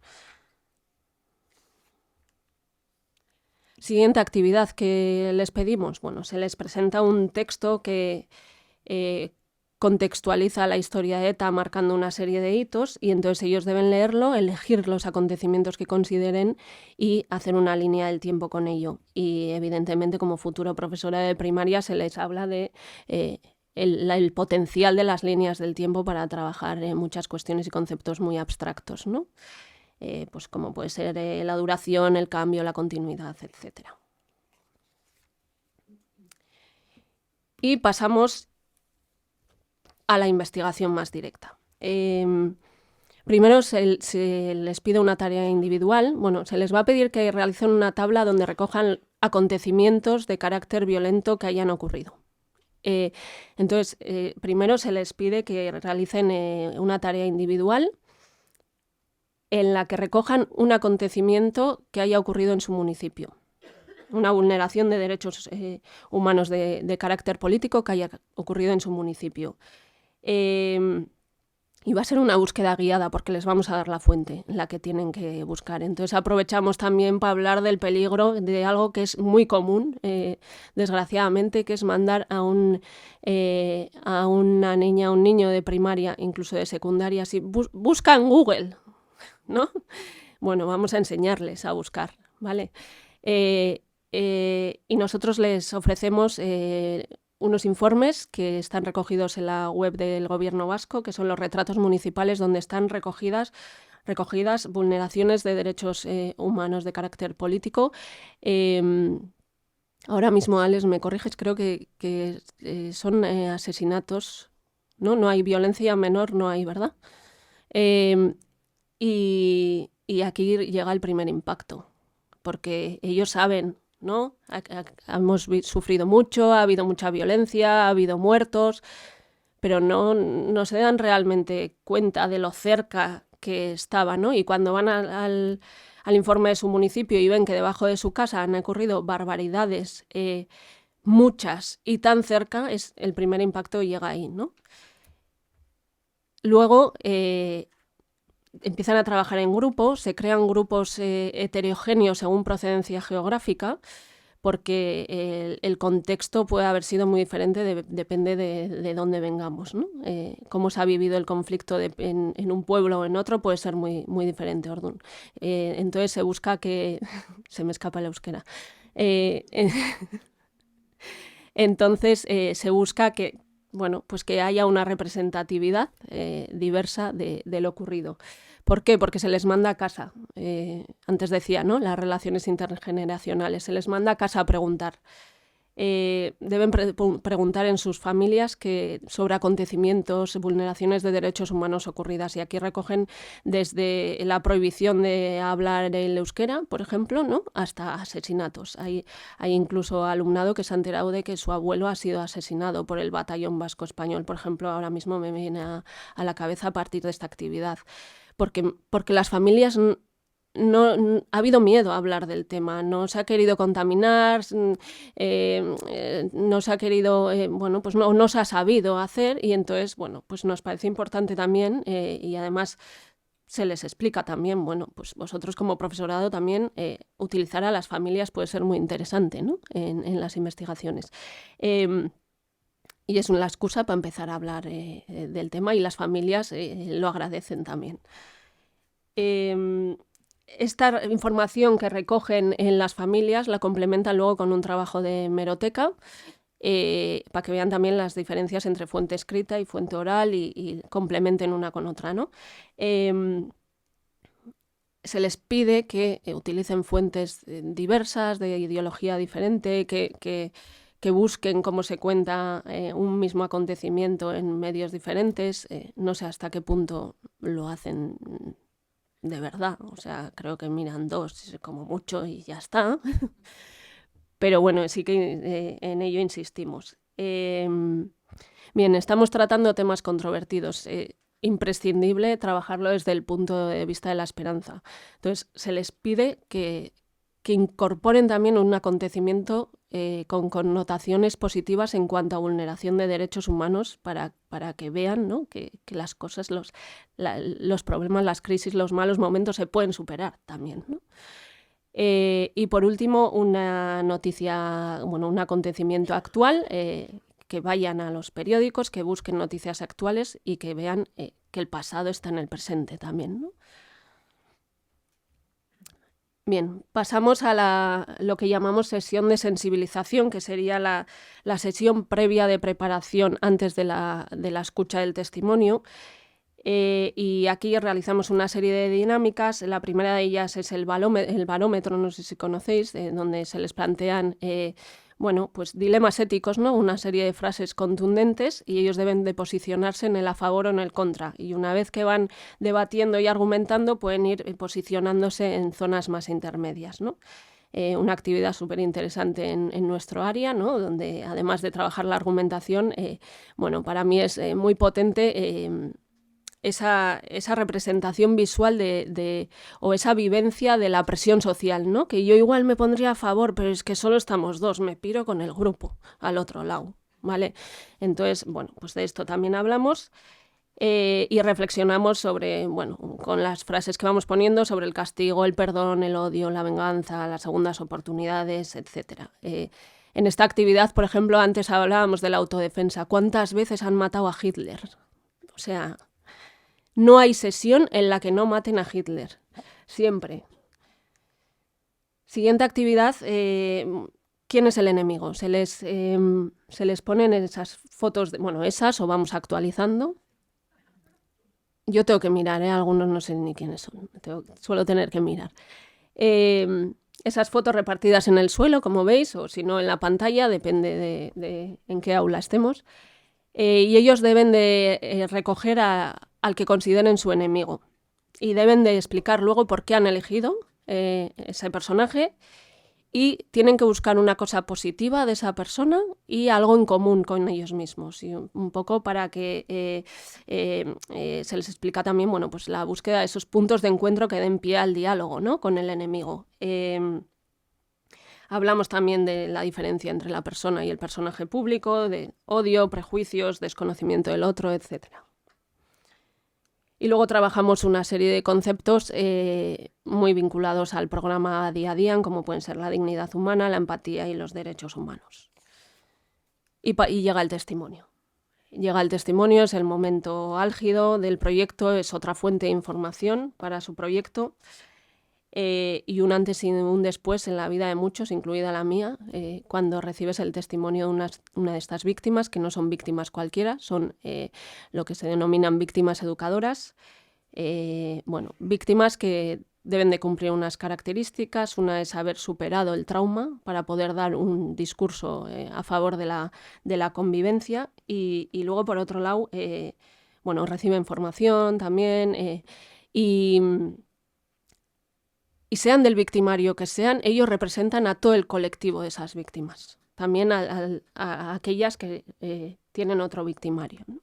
Siguiente actividad que les pedimos. Se les presenta un texto que contextualiza la historia de ETA marcando una serie de hitos, y entonces ellos deben leerlo, elegir los acontecimientos que consideren y hacer una línea del tiempo con ello. Y evidentemente, como futuro profesora de primaria, se les habla de el potencial de las líneas del tiempo para trabajar en muchas cuestiones y conceptos muy abstractos, ¿no? Pues como puede ser la duración, el cambio, la continuidad, etc. Y pasamos a la investigación más directa. Primero se les pide una tarea individual. Se les va a pedir que realicen una tabla donde recojan acontecimientos de carácter violento que hayan ocurrido. Entonces, primero se les pide que realicen una tarea individual en la que recojan un acontecimiento que haya ocurrido en su municipio, una vulneración de derechos humanos de carácter político que haya ocurrido en su municipio. Y va a ser una búsqueda guiada porque les vamos a dar la fuente en la que tienen que buscar. Entonces aprovechamos también para hablar del peligro de algo que es muy común, desgraciadamente, que es mandar a una niña, a un niño de primaria, incluso de secundaria, así, busca en Google, ¿no? Vamos a enseñarles a buscar, ¿vale? Y nosotros les ofrecemos unos informes que están recogidos en la web del Gobierno vasco, que son los retratos municipales donde están recogidas vulneraciones de derechos humanos de carácter político. Ahora mismo, Alex, me corriges, creo que son asesinatos, ¿no? No hay violencia menor, no hay, ¿verdad? Y aquí llega el primer impacto, porque ellos saben, ¿no? Hemos sufrido mucho, ha habido mucha violencia, ha habido muertos, pero no se dan realmente cuenta de lo cerca que estaba, ¿no? Y cuando van al informe de su municipio y ven que debajo de su casa han ocurrido barbaridades, muchas y tan cerca, el primer impacto llega ahí, ¿no? Luego empiezan a trabajar en grupos, se crean grupos heterogéneos según procedencia geográfica, porque el contexto puede haber sido muy diferente, depende de dónde vengamos, ¿no? Cómo se ha vivido el conflicto en un pueblo o en otro puede ser muy, muy diferente, Ordún. Entonces se busca que... se me escapa el euskera. Entonces se busca que, pues que haya una representatividad diversa de lo ocurrido. ¿Por qué? Porque se les manda a casa. Antes decía, ¿no? Las relaciones intergeneracionales. Se les manda a casa a preguntar. Deben preguntar en sus familias sobre acontecimios, vulneraciones de derechos humanos ocurridas. Y aquí recogen desde la prohibición de hablar el euskera, por ejemplo, ¿no? Hasta asesinatos. Hay incluso alumnado que se ha enterado de que su abuelo ha sido asesinado por el Batallón Vasco Español, por ejemplo. Ahora mismo me viene a la cabeza a partir de esta actividad. Porque las familias no ha habido miedo a hablar del tema, no se ha querido contaminar, no se ha querido, pues no se ha sabido hacer, y entonces, pues nos parece importante también, y además se les explica también, pues vosotros como profesorado también utilizar a las familias puede ser muy interesante, ¿no? en las investigaciones. Y es una excusa para empezar a hablar del tema, y las familias lo agradecen también. Esta información que recogen en las familias la complementan luego con un trabajo de hemeroteca para que vean también las diferencias entre fuente escrita y fuente oral y complementen una con otra, ¿no? Se les pide que utilicen fuentes diversas, de ideología diferente, que busquen cómo se cuenta un mismo acontecimiento en medios diferentes. No sé hasta qué punto lo hacen de verdad. O sea, creo que miran 2 como mucho y ya está. Pero bueno, sí que en ello insistimos. Bien, estamos tratando temas controvertidos. Imprescindible trabajarlo desde el punto de vista de la esperanza. Entonces, se les pide que incorporen también un acontecimiento con connotaciones positivas en cuanto a vulneración de derechos humanos para que vean, ¿no? que las cosas, los problemas, las crisis, los malos momentos se pueden superar también, ¿no? Y por último, una noticia, bueno, un acontecimiento actual, que vayan a los periódicos, que busquen noticias actuales y que vean que el pasado está en el presente también, ¿no? Bien, pasamos a lo que llamamos sesión de sensibilización, que sería la sesión previa de preparación antes de la escucha del testimonio. Y aquí realizamos una serie de dinámicas. La primera de ellas es el barómetro, no sé si conocéis, donde se les plantean bueno, pues dilemas éticos, ¿no? Una serie de frases contundentes y ellos deben de posicionarse en el a favor o en el contra. Y una vez que van debatiendo y argumentando, pueden ir posicionándose en zonas más intermedias, ¿no? Una actividad súper interesante en nuestro área, ¿no? Donde además de trabajar la argumentación, bueno, para mí es muy potente esa representación visual o esa vivencia de la presión social, ¿no? Que yo igual me pondría a favor, pero es que solo estamos 2, me piro con el grupo al otro lado, ¿vale? Entonces, bueno, pues de esto también hablamos y reflexionamos sobre, bueno, con las frases que vamos poniendo sobre el castigo, el perdón, el odio, la venganza, las segundas oportunidades, etc. En esta actividad, por ejemplo, antes hablábamos de la autodefensa. ¿Cuántas veces han matado a Hitler? O sea, no hay sesión en la que no maten a Hitler. Siempre. Siguiente actividad. ¿Quién es el enemigo? Se les ponen esas fotos, esas o vamos actualizando. Yo tengo que mirar, algunos no sé ni quiénes son. Suelo tener que mirar. Esas fotos repartidas en el suelo, como veis, o si no en la pantalla, depende de en qué aula estemos. Y ellos deben de recoger al que consideren su enemigo y deben de explicar luego por qué han elegido ese personaje y tienen que buscar una cosa positiva de esa persona y algo en común con ellos mismos, y un poco para que se les explica también, bueno, pues la búsqueda de esos puntos de encuentro que den pie al diálogo, ¿no? Con el enemigo. Hablamos también de la diferencia entre la persona y el personaje público, de odio, prejuicios, desconocimiento del otro, etc. Y luego trabajamos una serie de conceptos muy vinculados al programa Día a Día, como pueden ser la dignidad humana, la empatía y los derechos humanos. Y llega el testimonio. Llega el testimonio, es el momento álgido del proyecto, es otra fuente de información para su proyecto. Y un antes y un después en la vida de muchos, incluida la mía, cuando recibes el testimonio de una de estas víctimas, que no son víctimas cualquiera, son lo que se denominan víctimas educadoras, víctimas que deben de cumplir unas características. Una es haber superado el trauma para poder dar un discurso a favor de la convivencia y luego, por otro lado, reciben formación también y sean del victimario que sean, ellos representan a todo el colectivo de esas víctimas, también a aquellas que tienen otro victimario, ¿no?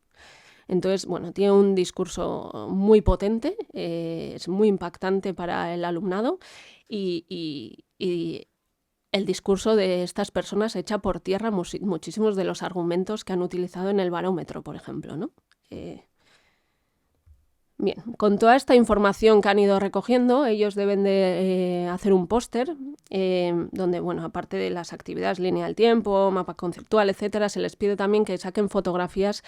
Entonces, tiene un discurso muy potente, es muy impactante para el alumnado y el discurso de estas personas echa por tierra muchísimos de los argumentos que han utilizado en el barómetro, por ejemplo, ¿no? Bien, con toda esta información que han ido recogiendo, ellos deben de hacer un póster donde, bueno, aparte de las actividades, línea del tiempo, mapa conceptual, etcétera, se les pide también que saquen fotografías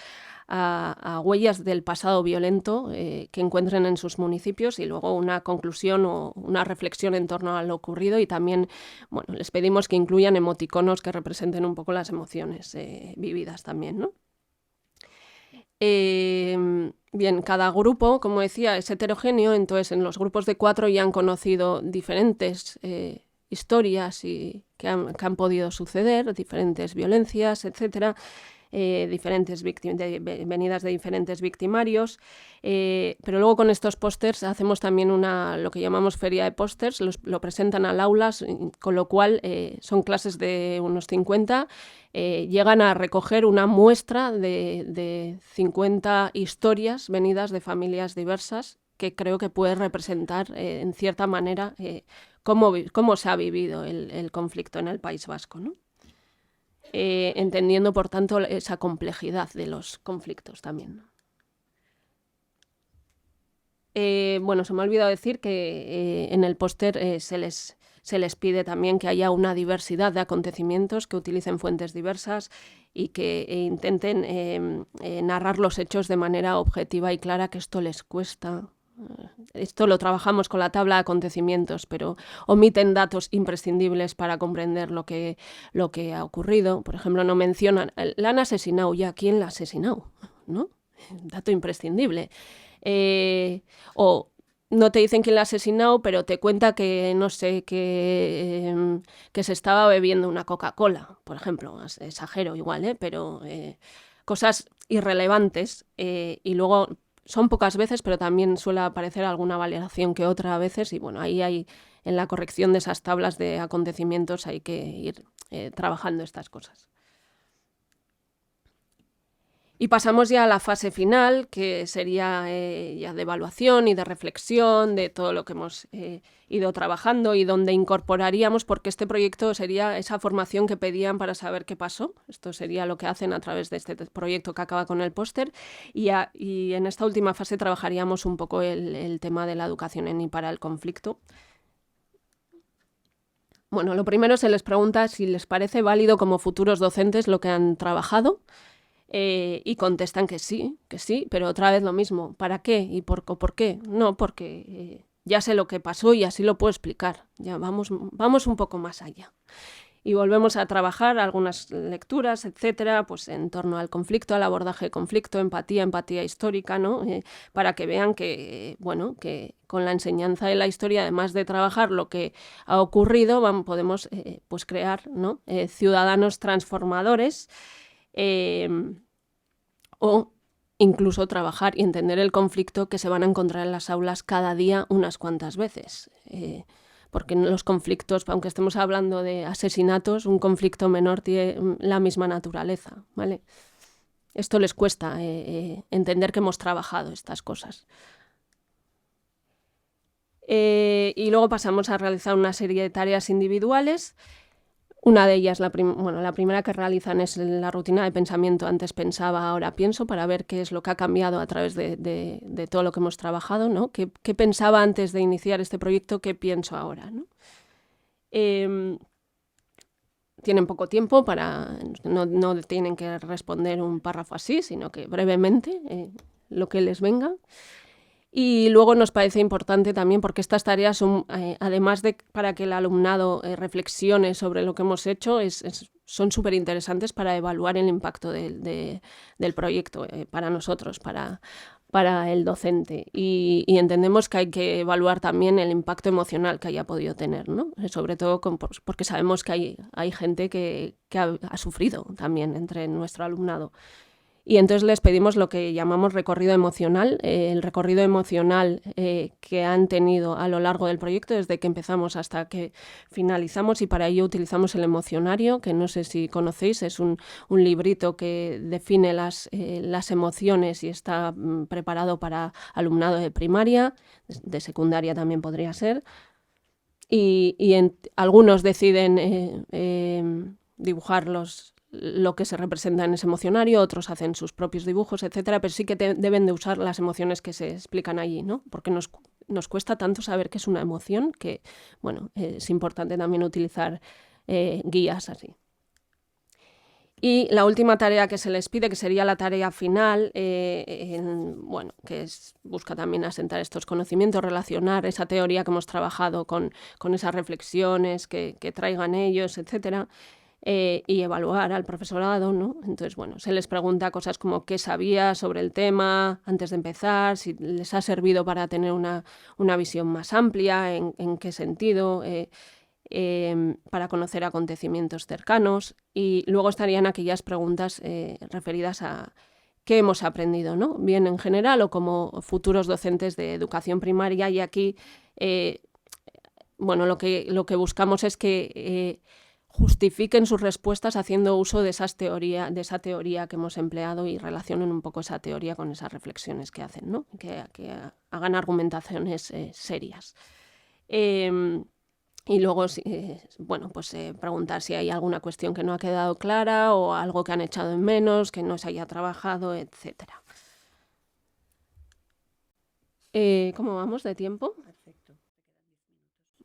a huellas del pasado violento que encuentren en sus municipios y luego una conclusión o una reflexión en torno a lo ocurrido, y también, bueno, les pedimos que incluyan emoticonos que representen un poco las emociones vividas también, ¿no? Bien, cada grupo, como decía, es heterogéneo, entonces en los grupos de 4 ya han conocido diferentes historias y que han podido suceder, diferentes violencias, etcétera, diferentes venidas de diferentes victimarios, pero luego con estos pósters hacemos también lo que llamamos feria de pósters, lo presentan al aula, con lo cual son clases de unos 50, llegan a recoger una muestra de 50 historias venidas de familias diversas, que creo que puede representar en cierta manera cómo se ha vivido el conflicto en el País Vasco, ¿no? Entendiendo, por tanto, esa complejidad de los conflictos también. Bueno, se me ha olvidado decir que en el póster se les pide también que haya una diversidad de acontecimientos, que utilicen fuentes diversas y que intenten narrar los hechos de manera objetiva y clara, que esto les cuesta. Esto lo trabajamos con la tabla de acontecimientos, pero omiten datos imprescindibles para comprender lo que ha ocurrido. Por ejemplo, no mencionan, la han asesinado ya, ¿quién la ha asesinado? ¿No? Dato imprescindible. O no te dicen quién la ha asesinado, pero te cuenta que, no sé, que se estaba bebiendo una Coca-Cola, por ejemplo. Exagero igual, pero cosas irrelevantes, y luego son pocas veces, pero también suele aparecer alguna valoración que otra a veces, y bueno, ahí hay, en la corrección de esas tablas de acontecimientos hay que ir trabajando estas cosas. Y pasamos ya a la fase final, que sería ya de evaluación y de reflexión de todo lo que hemos ido trabajando, y donde incorporaríamos, porque este proyecto sería esa formación que pedían para saber qué pasó. Esto sería lo que hacen a través de este proyecto que acaba con el póster. Y en esta última fase trabajaríamos un poco el tema de la educación en y para el conflicto. Bueno, lo primero se les pregunta si les parece válido como futuros docentes lo que han trabajado. Y contestan que sí, pero otra vez lo mismo. ¿Para qué? ¿Y por qué? No, porque ya sé lo que pasó y así lo puedo explicar. Ya vamos un poco más allá. Y volvemos a trabajar algunas lecturas, etcétera, pues en torno al conflicto, al abordaje de conflicto, empatía histórica, ¿no? Para que vean que, bueno, que con la enseñanza de la historia, además de trabajar lo que ha ocurrido, podemos pues crear, ¿no? Ciudadanos transformadores. O incluso trabajar y entender el conflicto que se van a encontrar en las aulas cada día unas cuantas veces. Porque en los conflictos, aunque estemos hablando de asesinatos, un conflicto menor tiene la misma naturaleza, ¿vale? Esto les cuesta entender que hemos trabajado estas cosas. Y luego pasamos a realizar una serie de tareas individuales. Una de ellas, la primera que realizan es la rutina de pensamiento. Antes pensaba, ahora pienso, para ver qué es lo que ha cambiado a través de todo lo que hemos trabajado, ¿no? ¿Qué pensaba antes de iniciar este proyecto? ¿Qué pienso ahora? ¿No? Tienen poco tiempo no tienen que responder un párrafo así, sino que brevemente lo que les venga. Y luego nos parece importante también, porque estas tareas son, además de para que el alumnado reflexione sobre lo que hemos hecho, son súper interesantes para evaluar el impacto del proyecto para nosotros, para el docente. Y entendemos que hay que evaluar también el impacto emocional que haya podido tener, ¿no? Sobre todo porque sabemos que hay gente que ha sufrido también entre nuestro alumnado. Y entonces les pedimos lo que llamamos recorrido emocional, el recorrido emocional que han tenido a lo largo del proyecto, desde que empezamos hasta que finalizamos, y para ello utilizamos el emocionario, que no sé si conocéis, es un librito que define las emociones y está preparado para alumnado de primaria, de secundaria también podría ser, y algunos deciden dibujar lo que se representa en ese emocionario, otros hacen sus propios dibujos, etcétera, pero sí que deben de usar las emociones que se explican allí, ¿no? Porque nos cuesta tanto saber qué es una emoción que, bueno, es importante también utilizar guías así. Y la última tarea que se les pide, que sería la tarea final, bueno, que busca también asentar estos conocimientos, relacionar esa teoría que hemos trabajado con esas reflexiones que traigan ellos, etcétera, y evaluar al profesorado, ¿no? Entonces, bueno, se les pregunta cosas como qué sabía sobre el tema antes de empezar, si les ha servido para tener una visión más amplia, en qué sentido, para conocer acontecimientos cercanos, y luego estarían aquellas preguntas referidas a qué hemos aprendido, ¿no? Bien en general o como futuros docentes de educación primaria, y aquí bueno, lo que buscamos es que justifiquen sus respuestas haciendo uso de esa teoría que hemos empleado y relacionen un poco esa teoría con esas reflexiones que hacen, ¿no? Que hagan argumentaciones serias. Y luego, bueno, pues preguntar si hay alguna cuestión que no ha quedado clara o algo que han echado en menos, que no se haya trabajado, etcétera. ¿Cómo vamos de tiempo? Perfecto.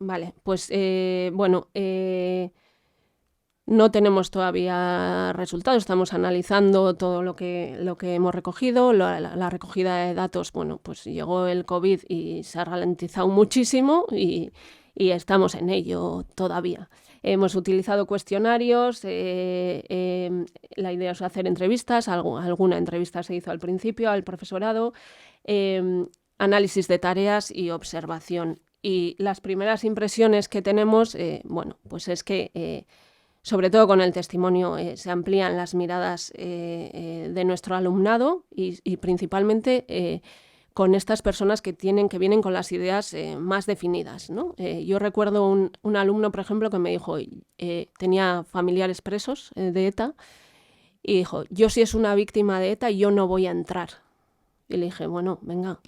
Vale, pues bueno, no tenemos todavía resultados, estamos analizando todo lo que hemos recogido. La recogida de datos, bueno, pues llegó el COVID y se ha ralentizado muchísimo y estamos en ello todavía. Hemos utilizado cuestionarios, la idea es hacer entrevistas, alguna entrevista se hizo al principio al profesorado, análisis de tareas y observación. Y las primeras impresiones que tenemos, bueno, pues es que sobre todo con el testimonio se amplían las miradas de nuestro alumnado y principalmente con estas personas que vienen con las ideas más definidas, ¿no? Yo recuerdo un alumno, por ejemplo, que me dijo, tenía familiares presos de ETA, y dijo, yo si es una víctima de ETA, yo no voy a entrar. Y le dije, bueno, venga,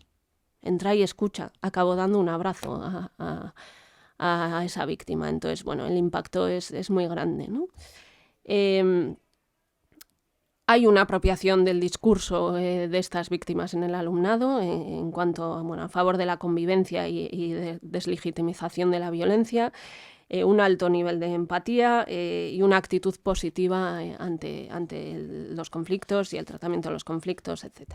entra y escucha. Acabo dando un abrazo a esa víctima. Entonces, bueno, el impacto es muy grande, ¿no? Hay una apropiación del discurso de estas víctimas en el alumnado en cuanto, bueno, a favor de la convivencia y de deslegitimización de la violencia, un alto nivel de empatía y una actitud positiva ante los conflictos y el tratamiento de los conflictos, etc.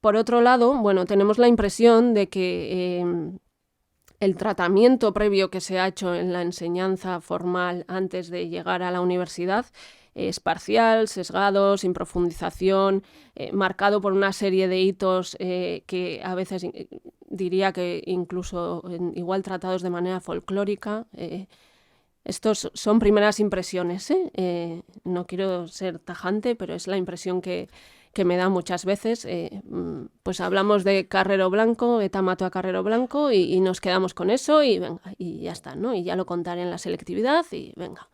Por otro lado, bueno, tenemos la impresión de que el tratamiento previo que se ha hecho en la enseñanza formal antes de llegar a la universidad es parcial, sesgado, sin profundización, marcado por una serie de hitos que a veces diría que incluso igual tratados de manera folclórica. Estos son primeras impresiones, no quiero ser tajante, pero es la impresión que me da muchas veces. Pues hablamos de Carrero Blanco, ETA mató a Carrero Blanco y nos quedamos con eso y venga, y ya está, ¿no? Y ya lo contaré en la selectividad y venga.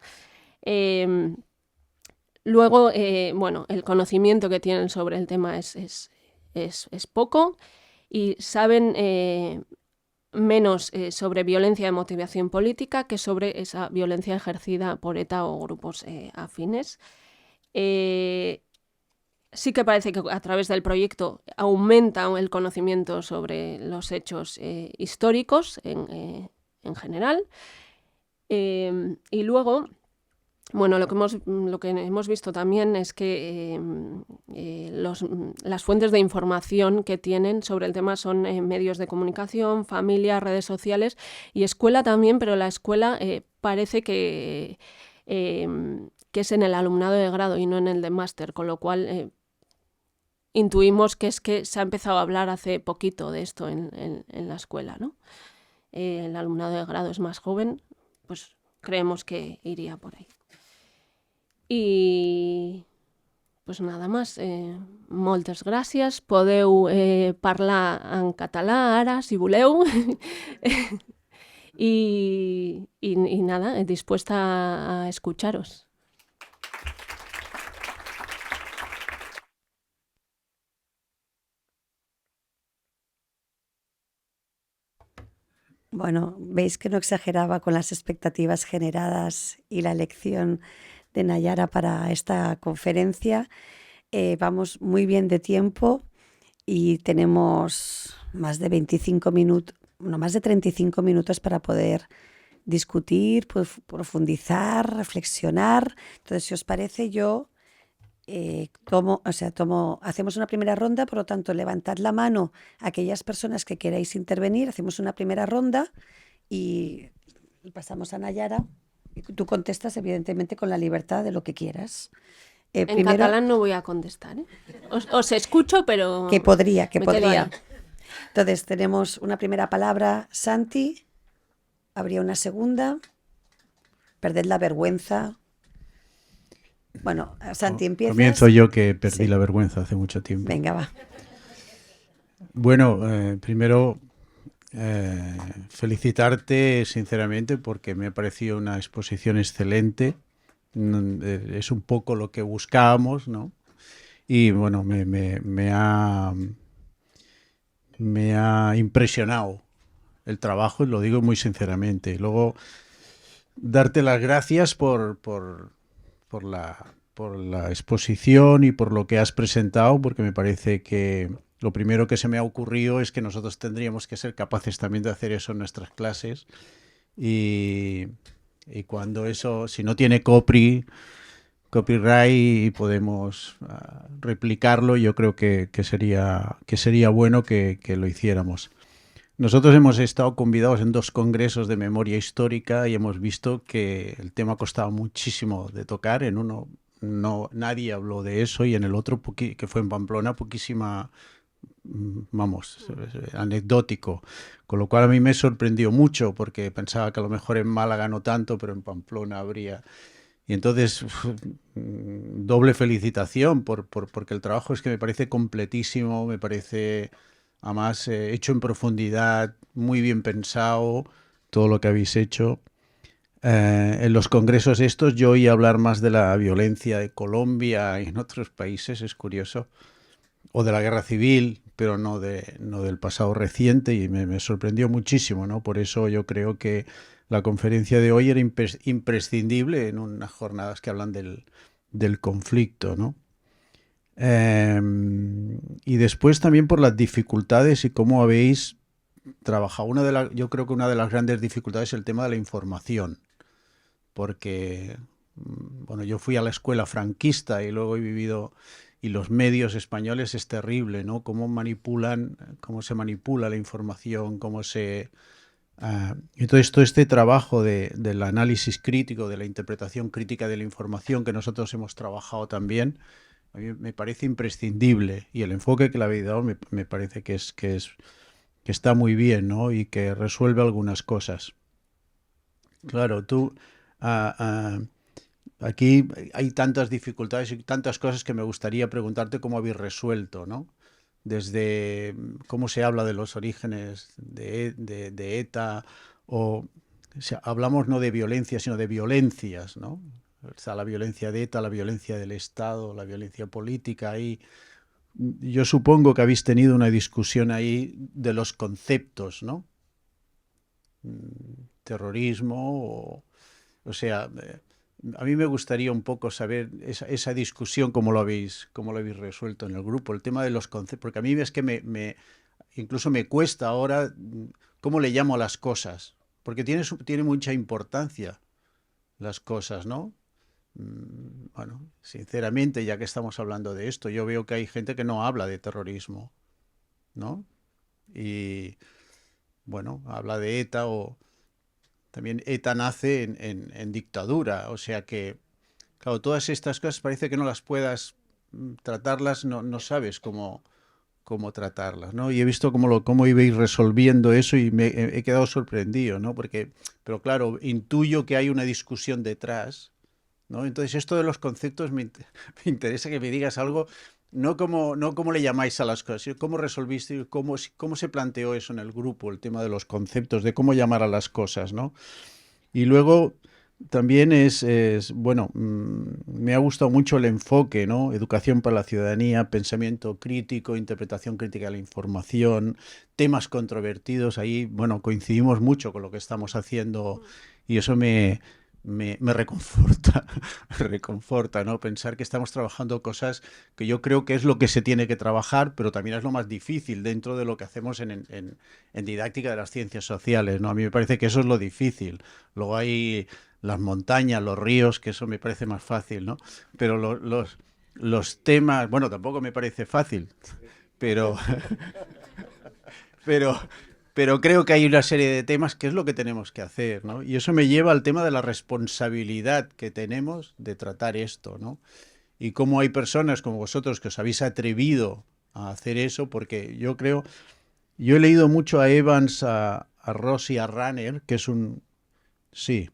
Luego, bueno, el conocimiento que tienen sobre el tema es poco y saben menos sobre violencia de motivación política que sobre esa violencia ejercida por ETA o grupos afines. Sí que parece que a través del proyecto aumenta el conocimiento sobre los hechos históricos en general. Y luego, bueno, lo que hemos visto también es que las fuentes de información que tienen sobre el tema son medios de comunicación, familia, redes sociales y escuela también, pero la escuela parece que es en el alumnado de grado y no en el de máster, con lo cual intuimos que es que se ha empezado a hablar hace poquito de esto en la escuela, ¿no? El alumnado de grado es más joven, pues creemos que iría por ahí. I pues nada más. Moltes gràcies. Podeu parlar en català ara, si voleu. y nada, dispuesta a escucharos. Bueno, veis que no exageraba con las expectativas generadas y la elección de Nayara para esta conferencia. Vamos muy bien de tiempo y tenemos más de 25 minutos, no, más de 35 minutos para poder discutir, profundizar, reflexionar. Entonces, si os parece, yo hacemos una primera ronda, por lo tanto, levantad la mano a aquellas personas que queráis intervenir, hacemos una primera ronda y pasamos a Nayara. Y tú contestas, evidentemente, con la libertad de lo que quieras. En Primero, catalán no voy a contestar, ¿eh? Os escucho, pero que podría. me quedo ahí. Entonces, tenemos una primera palabra, Santi. Habría una segunda. Perded la vergüenza. Bueno, Santi, empiezas. Comienzo yo, que perdí Sí. la vergüenza hace mucho tiempo. Venga, va. Bueno, primero felicitarte sinceramente porque me ha parecido una exposición excelente. Es un poco lo que buscábamos, ¿no? Y bueno, me ha impresionado el trabajo, y lo digo muy sinceramente. Luego, darte las gracias por la exposición y por lo que has presentado, porque me parece que lo primero que se me ha ocurrido es que nosotros tendríamos que ser capaces también de hacer eso en nuestras clases, y cuando eso, si no tiene copyright y podemos replicarlo, yo creo que sería bueno que lo hiciéramos. Nosotros hemos estado convidados en 2 congresos de memoria histórica y hemos visto que el tema costaba muchísimo de tocar. En uno nadie habló de eso, y en el otro, que fue en Pamplona, poquísima, vamos, anecdótico. Con lo cual a mí me sorprendió mucho, porque pensaba que a lo mejor en Málaga no tanto, pero en Pamplona habría. Y entonces, doble felicitación porque el trabajo es que me parece completísimo, me parece además hecho en profundidad, muy bien pensado, todo lo que habéis hecho. En los congresos estos yo oí hablar más de la violencia de Colombia y en otros países, es curioso, o de la guerra civil, pero no del pasado reciente, y me sorprendió muchísimo, ¿no? Por eso yo creo que la conferencia de hoy era imprescindible en unas jornadas que hablan del conflicto, ¿no? Y después también por las dificultades y cómo habéis trabajado. Yo creo que una de las grandes dificultades es el tema de la información, porque bueno, yo fui a la escuela franquista y luego he vivido, y los medios españoles es terrible, ¿no? Cómo se manipula la información, entonces todo este trabajo del análisis crítico, de la interpretación crítica de la información que nosotros hemos trabajado también, a mí me parece imprescindible, y el enfoque que le habéis dado me parece que está muy bien, ¿no? Y que resuelve algunas cosas. Claro, tú aquí hay tantas dificultades y tantas cosas que me gustaría preguntarte cómo habéis resuelto, ¿no? Desde cómo se habla de los orígenes de ETA, o sea, hablamos no de violencia, sino de violencias, ¿no? Está la violencia de ETA, la violencia del Estado, la violencia política. Y yo supongo que habéis tenido una discusión ahí de los conceptos, ¿no? Terrorismo, o sea, a mí me gustaría un poco saber esa discusión, cómo lo habéis resuelto en el grupo, el tema de los conceptos, porque a mí es que incluso me cuesta ahora cómo le llamo a las cosas, porque tiene mucha importancia las cosas, ¿no? Bueno, sinceramente, ya que estamos hablando de esto, yo veo que hay gente que no habla de terrorismo, ¿no? Y bueno, habla de ETA, o también ETA nace en dictadura, o sea que, claro, todas estas cosas parece que no las puedas tratarlas, no sabes cómo tratarlas, ¿no? Y he visto cómo ibais resolviendo eso, y me he quedado sorprendido, ¿no? Pero claro, intuyo que hay una discusión detrás, ¿no? Entonces, esto de los conceptos me interesa que me digas algo, no cómo le llamáis a las cosas, sino cómo resolviste, cómo se planteó eso en el grupo, el tema de los conceptos, de cómo llamar a las cosas, ¿no? Y luego, también bueno, me ha gustado mucho el enfoque, ¿no? Educación para la ciudadanía, pensamiento crítico, interpretación crítica de la información, temas controvertidos. Ahí, bueno, coincidimos mucho con lo que estamos haciendo y eso me reconforta, reconforta, ¿no? Pensar que estamos trabajando cosas que yo creo que es lo que se tiene que trabajar, pero también es lo más difícil dentro de lo que hacemos en didáctica de las ciencias sociales, ¿no? A mí me parece que eso es lo difícil. Luego hay las montañas, los ríos, que eso me parece más fácil, ¿no? Pero los temas, bueno, tampoco me parece fácil, pero, pero, pero creo que hay una serie de temas que es lo que tenemos que hacer, ¿no? Y eso me lleva al tema de la responsabilidad que tenemos de tratar esto, ¿no? Y cómo hay personas como vosotros que os habéis atrevido a hacer eso, porque yo creo, yo he leído mucho a Evans, a Ross y a Runner, que es sí,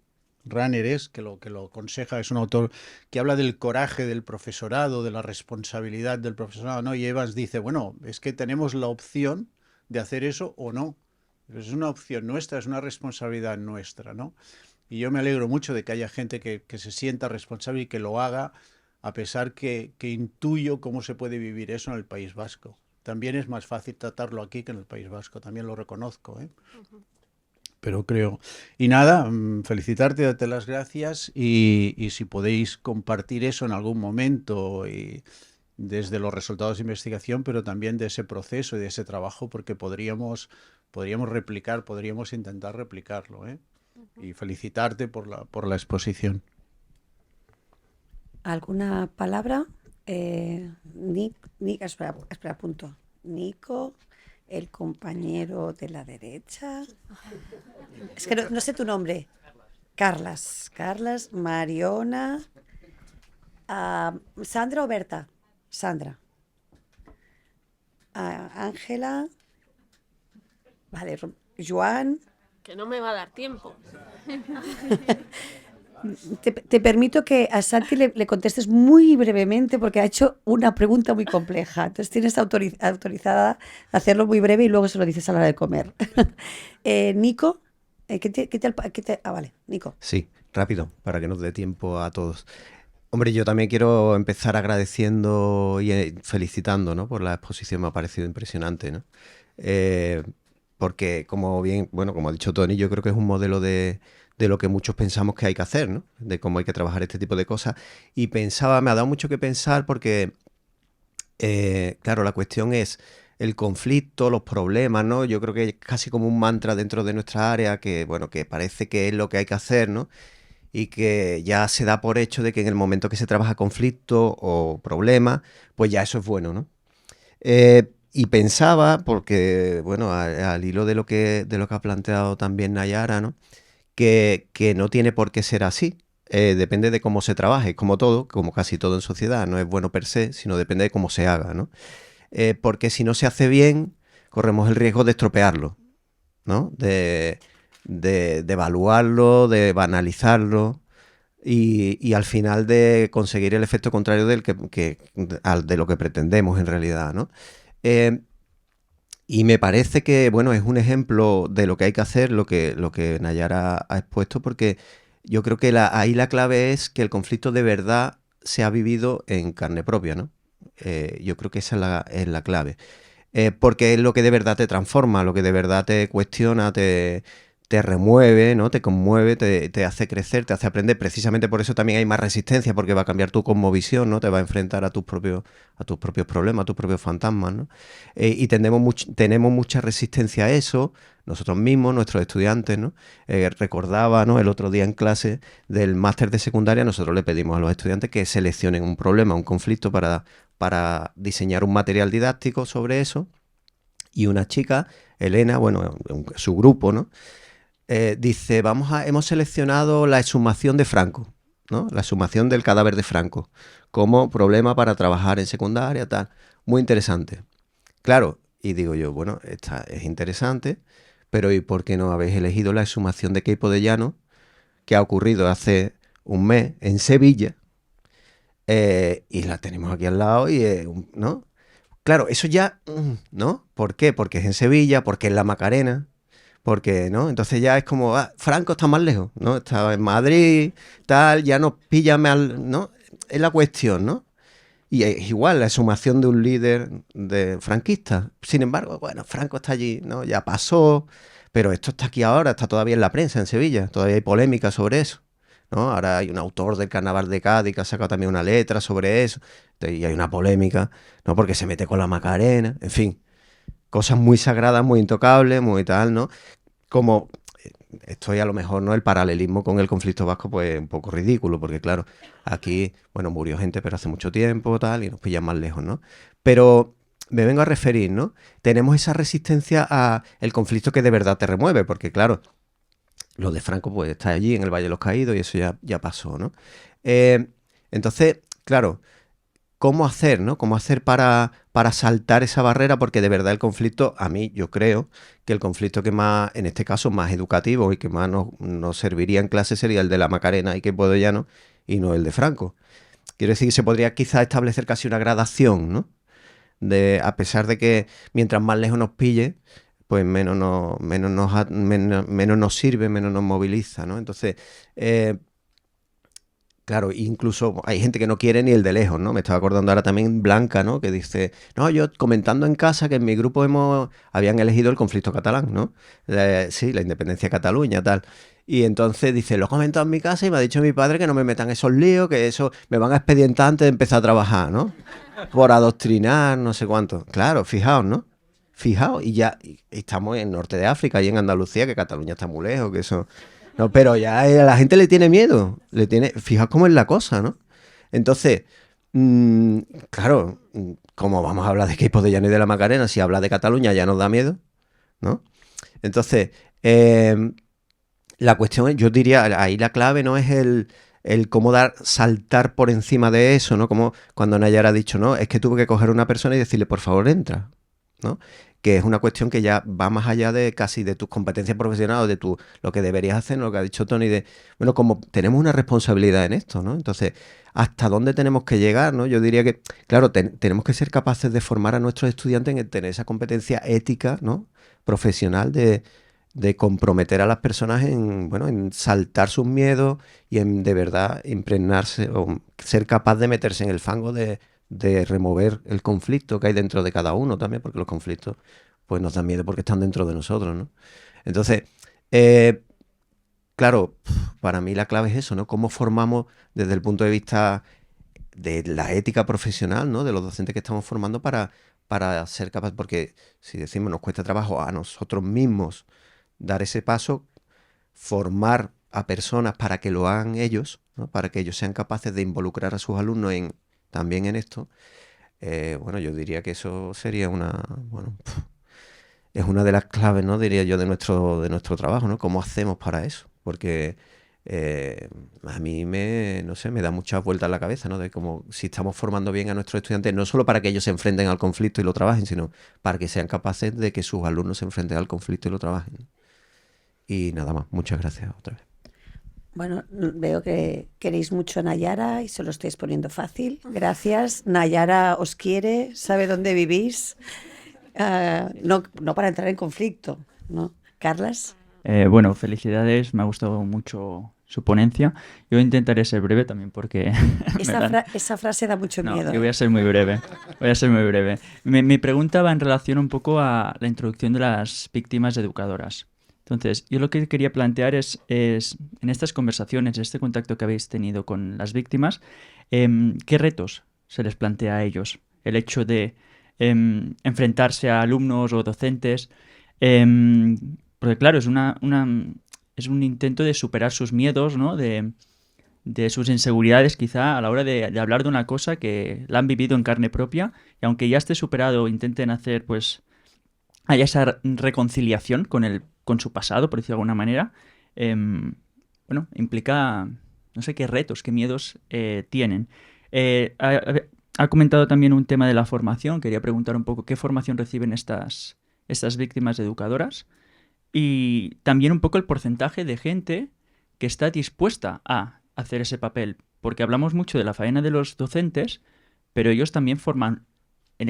Runner que lo aconseja, es un autor que habla del coraje del profesorado, de la responsabilidad del profesorado, ¿no? Y Evans dice, bueno, es que tenemos la opción de hacer eso o no. Pero es una opción nuestra, es una responsabilidad nuestra, ¿no? Y yo me alegro mucho de que haya gente que se sienta responsable y que lo haga, a pesar que intuyo cómo se puede vivir eso en el País Vasco. También es más fácil tratarlo aquí que en el País Vasco, también lo reconozco, ¿eh? Pero creo. Y nada, felicitarte, darte las gracias y si podéis compartir eso en algún momento y desde los resultados de investigación, pero también de ese proceso y de ese trabajo, porque podríamos replicar, podríamos intentar replicarlo, ¿eh? Y felicitarte por la exposición. ¿Alguna palabra? Espera, punto. Nico, el compañero de la derecha. Es que no sé tu nombre. Carlas, Mariona, Sandra o Berta. Sandra. Ángela. Vale, Joan. Que no me va a dar tiempo. Te permito que a Santi le contestes muy brevemente porque ha hecho una pregunta muy compleja. Entonces tienes autorizada a hacerlo muy breve y luego se lo dices a la hora de comer. Nico, vale, Nico. Sí, rápido, para que nos dé tiempo a todos. Hombre, yo también quiero empezar agradeciendo y felicitando, ¿no? Por la exposición, me ha parecido impresionante, ¿no? Porque como ha dicho Tony, yo creo que es un modelo de lo que muchos pensamos que hay que hacer, ¿no? De cómo hay que trabajar este tipo de cosas. Y me ha dado mucho que pensar porque, claro, la cuestión es el conflicto, los problemas, ¿no? Yo creo que es casi como un mantra dentro de nuestra área que, bueno, que parece que es lo que hay que hacer, ¿no? Y que ya se da por hecho de que en el momento que se trabaja conflicto o problema, pues ya eso es bueno, ¿no? Y pensaba, porque, bueno, al hilo de lo que ha planteado también Nayara, ¿no? Que no tiene por qué ser así. Depende de cómo se trabaje, como todo, como casi todo en sociedad. No es bueno per se, sino depende de cómo se haga, ¿no? Porque si no se hace bien, corremos el riesgo de estropearlo, ¿no? De evaluarlo, de banalizarlo y al final de conseguir el efecto contrario de lo que pretendemos en realidad, ¿no? Y me parece que, bueno, es un ejemplo de lo que hay que hacer, lo que Nayara ha expuesto, porque yo creo que ahí la clave es que el conflicto de verdad se ha vivido en carne propia, ¿no? Yo creo que esa es la clave. Porque es lo que de verdad te transforma, lo que de verdad te cuestiona, te remueve, ¿no? Te conmueve, te hace crecer, te hace aprender. Precisamente por eso también hay más resistencia, porque va a cambiar tu cosmovisión, ¿no? Te va a enfrentar a tus propios problemas, a tus propios fantasmas, ¿no? Y tenemos mucha resistencia a eso, nosotros mismos, nuestros estudiantes, ¿no? Recordaba, ¿no? El otro día en clase del máster de secundaria, nosotros le pedimos a los estudiantes que seleccionen un problema, un conflicto para diseñar un material didáctico sobre eso. Y una chica, Elena, bueno, su grupo, ¿no? Dice, hemos seleccionado la exhumación de Franco, ¿no? La exhumación del cadáver de Franco como problema para trabajar en secundaria, tal. Muy interesante. Claro, y digo yo, bueno, esta es interesante, pero ¿y por qué no habéis elegido la exhumación de Queipo de Llano, que ha ocurrido hace un mes en Sevilla? Y la tenemos aquí al lado y, ¿no? Claro, eso ya, ¿no? ¿Por qué? Porque es en Sevilla, porque es la Macarena, Porque, ¿no? Entonces ya es como, Franco está más lejos, ¿no? Está en Madrid, tal, ya nos pilla mal, ¿no? Es la cuestión, ¿no? Y es igual la exhumación de un líder de franquista. Sin embargo, bueno, Franco está allí, ¿no? Ya pasó, pero esto está aquí ahora, está todavía en la prensa en Sevilla, todavía hay polémica sobre eso, ¿no? Ahora hay un autor del Carnaval de Cádiz que ha sacado también una letra sobre eso, y hay una polémica, ¿no? Porque se mete con la Macarena, en fin, cosas muy sagradas, muy intocables, muy tal, ¿no? Como esto a lo mejor, ¿no? El paralelismo con el conflicto vasco, pues un poco ridículo, porque claro, aquí, bueno, murió gente, pero hace mucho tiempo, tal, y nos pillan más lejos, ¿no? Pero me vengo a referir, ¿no? Tenemos esa resistencia a el conflicto que de verdad te remueve, porque claro, lo de Franco, pues está allí en el Valle de los Caídos y eso ya pasó, ¿no? Entonces, claro, ¿cómo hacer, ¿no? ¿Cómo hacer para saltar esa barrera? Porque de verdad el conflicto, a mí, yo creo que el conflicto que más, en este caso, más educativo y que más nos serviría en clase sería el de la Macarena y que Puedo Llano y no el de Franco. Quiero decir que se podría quizás establecer casi una gradación, ¿no? A pesar de que mientras más lejos nos pille, pues menos nos sirve, menos nos moviliza, ¿no? Entonces, claro, incluso hay gente que no quiere ni el de lejos, ¿no? Me estaba acordando ahora también Blanca, ¿no? Que dice, no, yo comentando en casa que en mi grupo habían elegido el conflicto catalán, ¿no? Sí, la independencia de Cataluña, tal. Y entonces dice, lo he comentado en mi casa y me ha dicho mi padre que no me metan esos líos, que eso me van a expedientar antes de empezar a trabajar, ¿no? Por adoctrinar, no sé cuánto. Claro, fijaos, ¿no? Fijaos, y estamos en el norte de África y en Andalucía, que Cataluña está muy lejos, que eso... No, pero ya a la gente le tiene miedo. Fijaos cómo es la cosa, ¿no? Entonces, claro, ¿cómo vamos a hablar de Queipo de Llano y de la Macarena? Si habla de Cataluña ya nos da miedo, ¿no? Entonces, la cuestión, yo diría, ahí la clave no es el cómo saltar por encima de eso, ¿no? Como cuando Nayara ha dicho, no, es que tuve que coger a una persona y decirle, por favor, entra, ¿no? Que es una cuestión que ya va más allá de casi de tus competencias profesionales, de lo que deberías hacer, ¿no? Lo que ha dicho Tony, bueno, como tenemos una responsabilidad en esto, ¿no? Entonces, ¿hasta dónde tenemos que llegar, ¿no? Yo diría que, claro, tenemos que ser capaces de formar a nuestros estudiantes en tener esa competencia ética, ¿no? Profesional de comprometer a las personas en saltar sus miedos y en de verdad impregnarse o ser capaz de meterse en el fango de remover el conflicto que hay dentro de cada uno también, porque los conflictos pues nos dan miedo porque están dentro de nosotros, ¿no? Entonces, claro, para mí la clave es eso, ¿no? Cómo formamos desde el punto de vista de la ética profesional, ¿no? De los docentes que estamos formando para ser capaces, porque si decimos nos cuesta trabajo a nosotros mismos dar ese paso, formar a personas para que lo hagan ellos, ¿no? Para que ellos sean capaces de involucrar a sus alumnos también en esto, bueno, yo diría que eso sería es una de las claves, ¿no? Diría yo, de nuestro trabajo, ¿no? ¿Cómo hacemos para eso? Porque a mí no sé, me da muchas vueltas en la cabeza, ¿no? De cómo si estamos formando bien a nuestros estudiantes, no solo para que ellos se enfrenten al conflicto y lo trabajen, sino para que sean capaces de que sus alumnos se enfrenten al conflicto y lo trabajen, ¿no? Y nada más, muchas gracias otra vez. Bueno, veo que queréis mucho a Nayara y se lo estáis poniendo fácil. Gracias. Nayara os quiere, sabe dónde vivís. No para entrar en conflicto, ¿no? ¿Carlas? Bueno, felicidades, me ha gustado mucho su ponencia. Yo intentaré ser breve también porque... Esa frase da mucho miedo. Yo voy a ser muy breve. Mi pregunta va en relación un poco a la introducción de las víctimas educadoras. Entonces, yo lo que quería plantear es en estas conversaciones, este contacto que habéis tenido con las víctimas, ¿qué retos se les plantea a ellos? El hecho de enfrentarse a alumnos o docentes, porque claro, es un intento de superar sus miedos, ¿no? De sus inseguridades quizá a la hora de hablar de una cosa que la han vivido en carne propia y aunque ya esté superado, intenten hacer, pues, haya esa reconciliación con su pasado, por decirlo de alguna manera, bueno, implica, no sé qué retos, qué miedos tienen. Ha comentado también un tema de la formación. Quería preguntar un poco qué formación reciben estas víctimas educadoras y también un poco el porcentaje de gente que está dispuesta a hacer ese papel, porque hablamos mucho de la faena de los docentes, pero ellos también forman,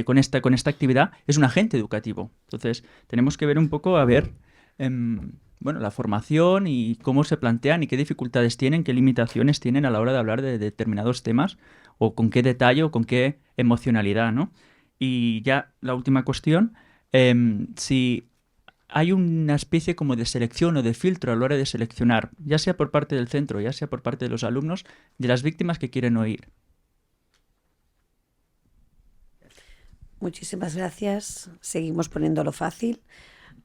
con esta actividad, es un agente educativo. Entonces, tenemos que ver un poco, a ver bueno, la formación y cómo se plantean y qué dificultades tienen, qué limitaciones tienen a la hora de hablar de determinados temas o con qué detalle o con qué emocionalidad, ¿no? Y ya la última cuestión, si hay una especie como de selección o de filtro a la hora de seleccionar, ya sea por parte del centro, ya sea por parte de los alumnos, de las víctimas que quieren oír. Muchísimas gracias. Seguimos poniéndolo fácil.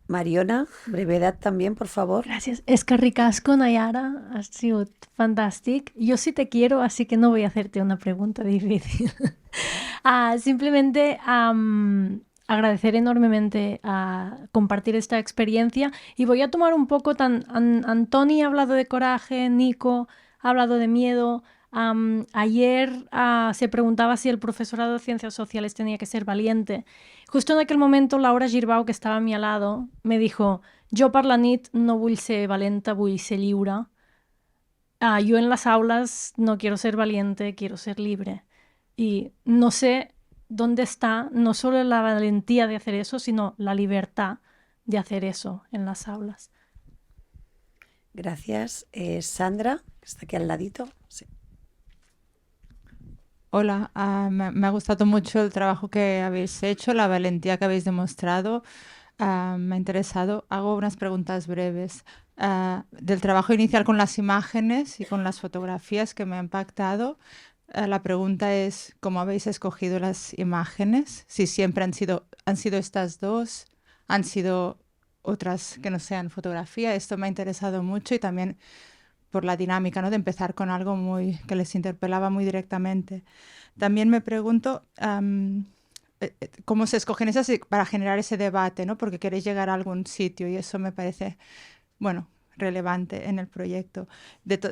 Mariona, brevedad también, por favor. Gràcies. És que ricasco, Nayara, has sigut fantàstic. Yo sí te quiero, así que no voy a hacerte una pregunta difícil. Simplemente agradecer enormemente a compartir esta experiencia y voy a tomar un poco Antoni ha hablado de coraje, Nico ha hablado de miedo. Ayer se preguntaba si el profesorado de ciencias sociales tenía que ser valiente. Justo en aquel momento Laura Girbau, que estaba a mi lado, me dijo: jo per la nit no vull ser valenta, vull ser lliure. Yo en las aulas no quiero ser valiente, quiero ser libre. Y no sé dónde está no solo la valentía de hacer eso, sino la libertad de hacer eso en las aulas. Gracias. Sandra, que está aquí al ladito. Sí. Hola, me ha gustado mucho el trabajo que habéis hecho, la valentía que habéis demostrado. Me ha interesado. Hago unas preguntas breves. Del trabajo inicial con las imágenes y con las fotografías que me ha impactado. La pregunta es: ¿cómo habéis escogido las imágenes? Si siempre han sido estas dos, han sido otras que no sean fotografía. Esto me ha interesado mucho y también por la dinámica, ¿no? De empezar con algo que les interpelaba muy directamente. También me pregunto cómo se escogen esas para generar ese debate, ¿no? Porque queréis llegar a algún sitio y eso me parece, bueno, relevante en el proyecto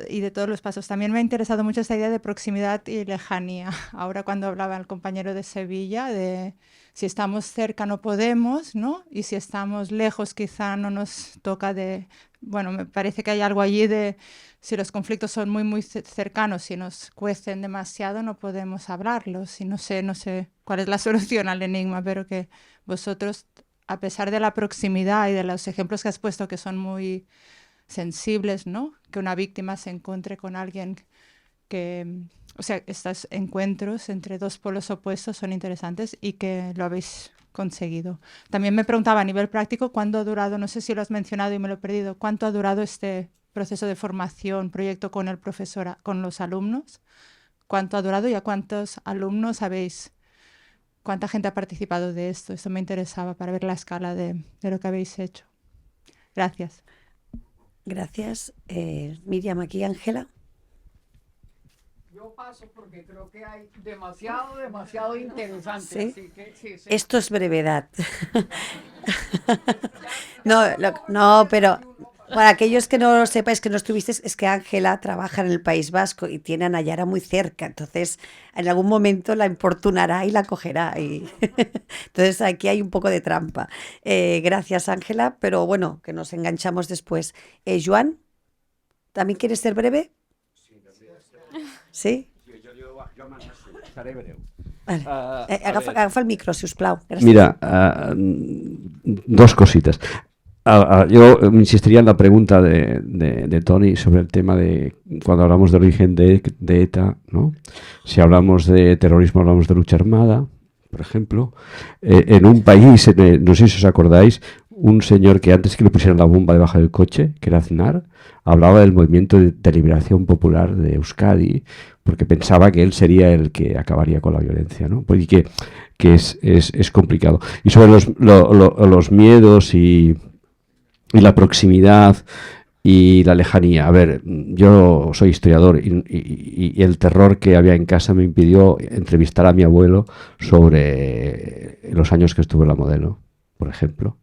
y de todos los pasos. También me ha interesado mucho esta idea de proximidad y lejanía. Ahora, cuando hablaba el compañero de Sevilla, de si estamos cerca no podemos, ¿no? Y si estamos lejos quizá no nos toca de... Bueno, me parece que hay algo allí de si los conflictos son muy, muy cercanos, si nos cuecen demasiado no podemos hablarlos. Y no sé cuál es la solución al enigma, pero que vosotros, a pesar de la proximidad y de los ejemplos que has puesto que son muy sensibles, ¿no? Que una víctima se encuentre con alguien que... O sea, estos encuentros entre dos polos opuestos son interesantes y que lo habéis conseguido. También me preguntaba a nivel práctico cuánto ha durado, no sé si lo has mencionado y me lo he perdido, cuánto ha durado este proceso de formación, proyecto con el profesor, con los alumnos, cuánto ha durado y a cuántos alumnos cuánta gente ha participado de esto. Esto me interesaba para ver la escala de lo que habéis hecho. Gracias. Gracias. Miriam, aquí Ángela. Yo paso porque creo que hay demasiado interesante. ¿Sí? Así que, sí. Esto es brevedad. No, pero para aquellos que no lo sepáis, que no estuvisteis, es que Ángela trabaja en el País Vasco y tiene a Nayara muy cerca. Entonces, en algún momento la importunará y la cogerá. Entonces, aquí hay un poco de trampa. Gracias, Ángela, pero bueno, que nos enganchamos después. Joan, ¿también quieres ser breve? Sí? Jo seré breu. Vale. Agafa el micro, si us plau. Gràcies. Mira, dos cositas. Yo insistiría en la pregunta de Toni sobre el tema de cuando hablamos del origen de ETA, ¿no? Si hablamos de terrorismo, hablamos de lucha armada, por ejemplo. En un país, no sé si os acordáis, un señor que antes que le pusieran la bomba debajo del coche, que era Aznar, hablaba del movimiento de liberación popular de Euskadi, porque pensaba que él sería el que acabaría con la violencia, ¿no? Pues, y que es complicado. Y sobre los miedos y la proximidad y la lejanía. A ver, yo soy historiador y el terror que había en casa me impidió entrevistar a mi abuelo sobre los años que estuvo en la Modelo, por ejemplo.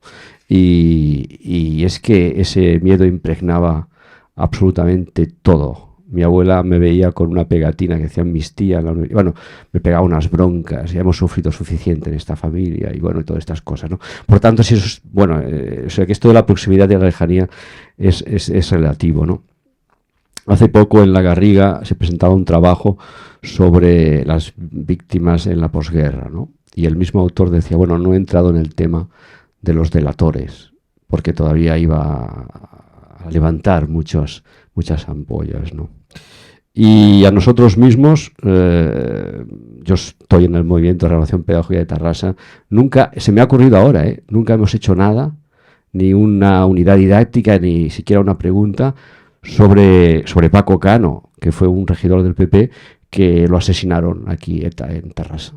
Y es que ese miedo impregnaba absolutamente todo. Mi abuela me veía con una pegatina que hacían mis tías. Bueno, me pegaba unas broncas. Ya hemos sufrido suficiente en esta familia y bueno, y todas estas cosas, ¿no? Por tanto, si eso es, bueno, o sea, que esto de la proximidad y la lejanía es relativo, ¿no? Hace poco en La Garriga se presentaba un trabajo sobre las víctimas en la posguerra, ¿no? Y el mismo autor decía, bueno, no he entrado en el tema de los delatores, porque todavía iba a levantar muchas ampollas, ¿no? Y a nosotros mismos, yo estoy en el movimiento de renovación pedagógica de Tarrasa, nunca, se me ha ocurrido ahora, nunca hemos hecho nada, ni una unidad didáctica, ni siquiera una pregunta sobre Paco Cano, que fue un regidor del PP que lo asesinaron aquí en Tarrasa.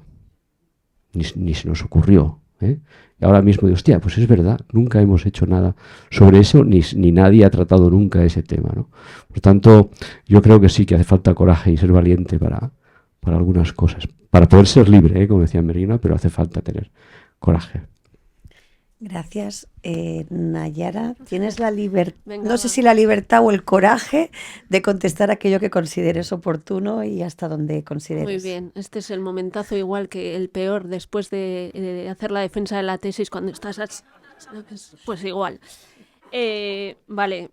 Ni se nos ocurrió, ¿eh? Y ahora mismo digo, hostia, pues es verdad, nunca hemos hecho nada sobre eso, ni nadie ha tratado nunca ese tema, ¿no? Por tanto, yo creo que sí que hace falta coraje y ser valiente para algunas cosas. Para poder ser libre, como decía Merino, pero hace falta tener coraje. Gracias. Nayara, tienes la libertad, Venga, no sé va. si la libertad o el coraje de contestar aquello que consideres oportuno y hasta donde consideres. Muy bien, este es el momentazo igual que el peor después de hacer la defensa de la tesis cuando estás así, ¿sabes? Pues igual. Vale,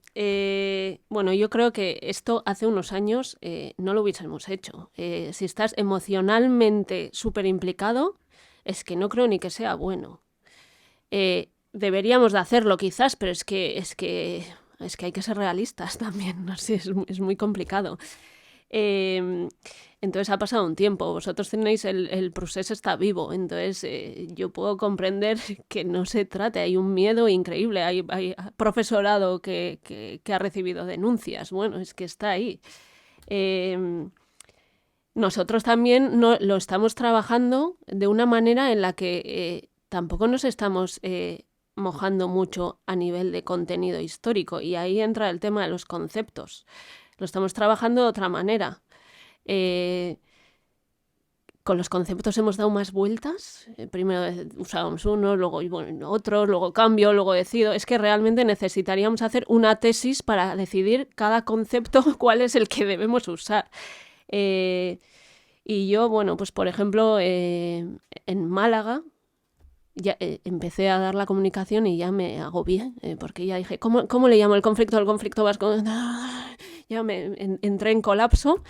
bueno, yo creo que esto hace unos años no lo hubiésemos hecho. Si estás emocionalmente súper implicado, es que no creo ni que sea bueno. Deberíamos de hacerlo quizás, pero es que hay que ser realistas también, no sé, es muy complicado. Entonces ha pasado un tiempo, vosotros tenéis el proceso está vivo, entonces yo puedo comprender que no se trate, hay un miedo increíble, hay profesorado que ha recibido denuncias, bueno, es que está ahí. Nosotros también lo estamos trabajando de una manera en la que tampoco nos estamos mojando mucho a nivel de contenido histórico, y ahí entra el tema de los conceptos. Lo estamos trabajando de otra manera. Con los conceptos hemos dado más vueltas. Primero usábamos uno, luego otro, luego cambio, luego decido. Es que realmente necesitaríamos hacer una tesis para decidir cada concepto cuál es el que debemos usar. Y yo, bueno, pues por ejemplo, en Málaga ya empecé a dar la comunicación y ya me agobié, porque ya dije, ¿cómo le llamo el conflicto al conflicto vasco? Ya entré en colapso,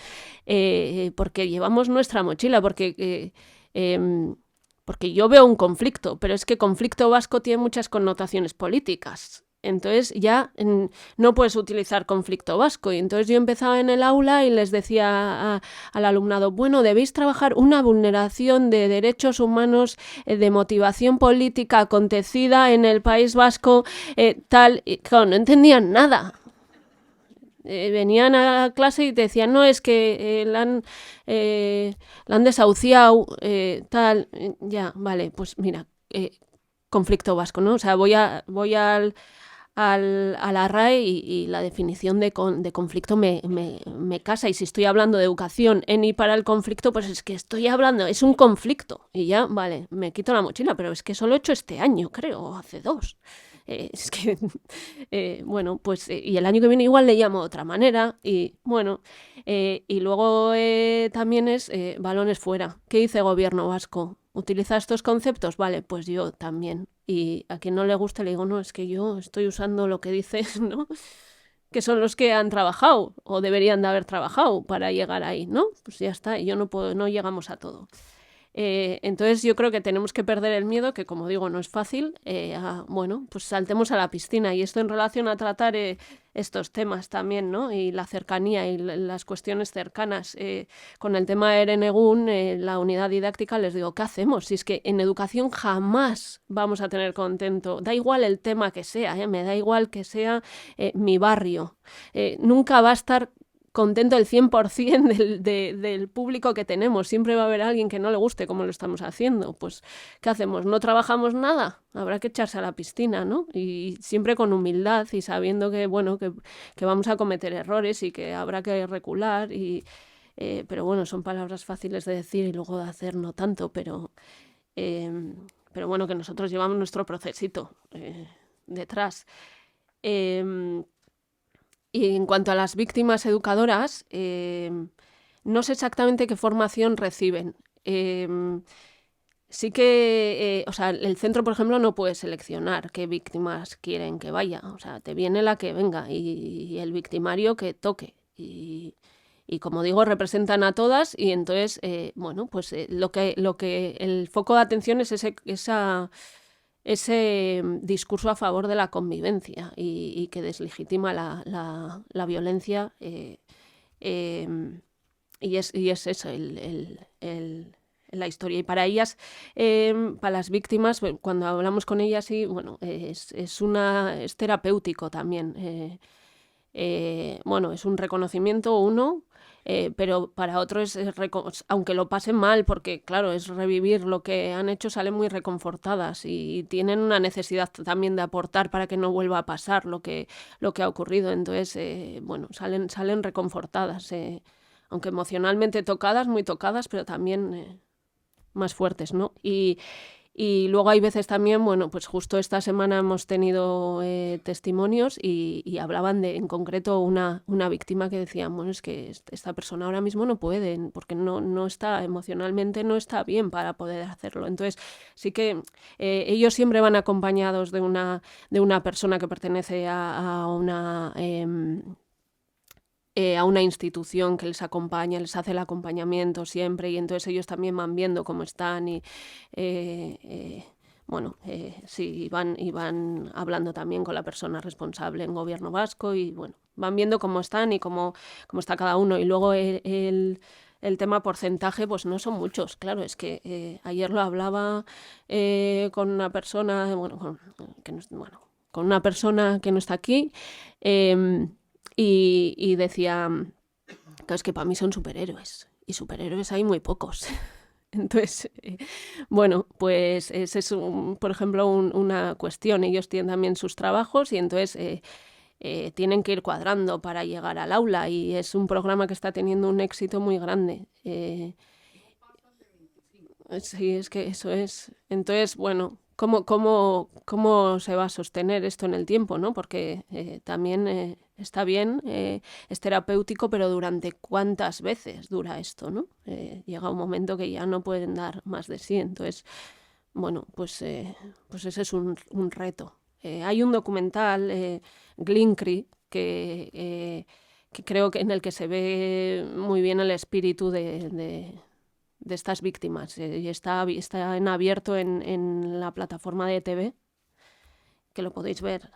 porque llevamos nuestra mochila, porque yo veo un conflicto, pero es que conflicto vasco tiene muchas connotaciones políticas. Entonces ya no puedes utilizar conflicto vasco. Y entonces yo empezaba en el aula y les decía al alumnado, bueno, debéis trabajar una vulneración de derechos humanos de motivación política acontecida en el País Vasco, tal. Y claro, no entendían nada. Venían a clase y te decían, no, es que la han desahuciado, tal. Ya, vale, pues mira, conflicto vasco, ¿no? O sea, voy a la RAE y la definición de conflicto me casa, y si estoy hablando de educación en y para el conflicto, pues es que estoy hablando, es un conflicto, y ya, vale, me quito la mochila, pero es que solo he hecho este año, creo, o hace 2. Es que, bueno, pues, y el año que viene igual le llamo de otra manera, y bueno, y luego también es balones fuera. ¿Qué dice gobierno vasco? ¿Utiliza estos conceptos? Vale, pues yo también. Y a quien no le guste le digo, no, es que yo estoy usando lo que dices, ¿no? Que son los que han trabajado o deberían de haber trabajado para llegar ahí, ¿no? Pues ya está, y yo no llegamos a todo. Entonces yo creo que tenemos que perder el miedo, que como digo no es fácil, bueno, pues saltemos a la piscina, y esto en relación a tratar estos temas también, ¿no? Y la cercanía y las cuestiones cercanas. Con el tema de Herenegun, la unidad didáctica, les digo, ¿qué hacemos? Si es que en educación jamás vamos a tener contento, da igual el tema que sea, me da igual que sea mi barrio, nunca va a estar contento el 100% del público que tenemos. Siempre va a haber alguien que no le guste cómo lo estamos haciendo. Pues, ¿qué hacemos? ¿No trabajamos nada? Habrá que echarse a la piscina, ¿no? Y siempre con humildad y sabiendo que, bueno, que vamos a cometer errores y que habrá que recular. Pero bueno, son palabras fáciles de decir y luego de hacer no tanto, pero bueno, que nosotros llevamos nuestro procesito detrás. Y en cuanto a las víctimas educadoras, no sé exactamente qué formación reciben. Sí que, o sea, el centro, por ejemplo, no puede seleccionar qué víctimas quieren que vaya. O sea, te viene la que venga y el victimario que toque. Y como digo, representan a todas, y entonces, bueno, pues lo que el foco de atención es ese discurso a favor de la convivencia y que deslegitima la violencia. Y es eso, la historia. Y para ellas, para las víctimas, cuando hablamos con ellas, sí, bueno, es terapéutico también. Bueno, es un reconocimiento uno, pero para otros, aunque lo pasen mal, porque claro, es revivir lo que han hecho, salen muy reconfortadas y tienen una necesidad también de aportar para que no vuelva a pasar lo que ha ocurrido. Entonces, bueno, salen reconfortadas, aunque emocionalmente tocadas, muy tocadas, pero también más fuertes, ¿no? Y luego hay veces también, bueno, pues justo esta semana hemos tenido testimonios y hablaban en concreto una víctima que decía, bueno, es que esta persona ahora mismo no puede, porque no está emocionalmente, no está bien para poder hacerlo. Entonces, sí que ellos siempre van acompañados de una persona que pertenece a una institución que les acompaña, les hace el acompañamiento siempre, y entonces ellos también van viendo cómo están y bueno, sí, van hablando también con la persona responsable en Gobierno vasco y bueno, van viendo cómo están y cómo está cada uno. Y luego el tema porcentaje, pues no son muchos, claro, es que ayer lo hablaba con una persona, con una persona que no está aquí, y decía, claro, es que para mí son superhéroes, y superhéroes hay muy pocos. Entonces, bueno, pues ese es, por ejemplo, una cuestión. Ellos tienen también sus trabajos y entonces tienen que ir cuadrando para llegar al aula y es un programa que está teniendo un éxito muy grande. Sí, es que eso es. Entonces, bueno, ¿cómo se va a sostener esto en el tiempo, ¿no? Porque también está bien, es terapéutico, pero ¿durante cuántas veces dura esto, ¿no? Llega un momento que ya no pueden dar más de sí. Entonces, bueno, pues ese es un reto. Hay un documental, Glinkry, que creo que en el que se ve muy bien el espíritu de estas víctimas. Y está en abierto en la plataforma de ETV, que lo podéis ver.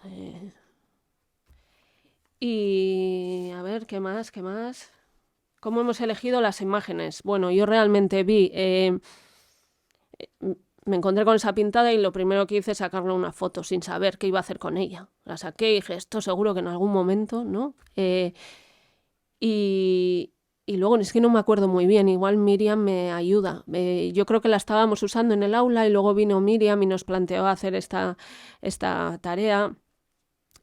Y a ver, ¿qué más? ¿Cómo hemos elegido las imágenes? Bueno, yo realmente vi... me encontré con esa pintada y lo primero que hice es sacarle una foto sin saber qué iba a hacer con ella. La saqué y dije, esto seguro que en algún momento, ¿no? Y luego es que no me acuerdo muy bien, igual Miriam me ayuda. Yo creo que la estábamos usando en el aula y luego vino Miriam y nos planteó hacer esta tarea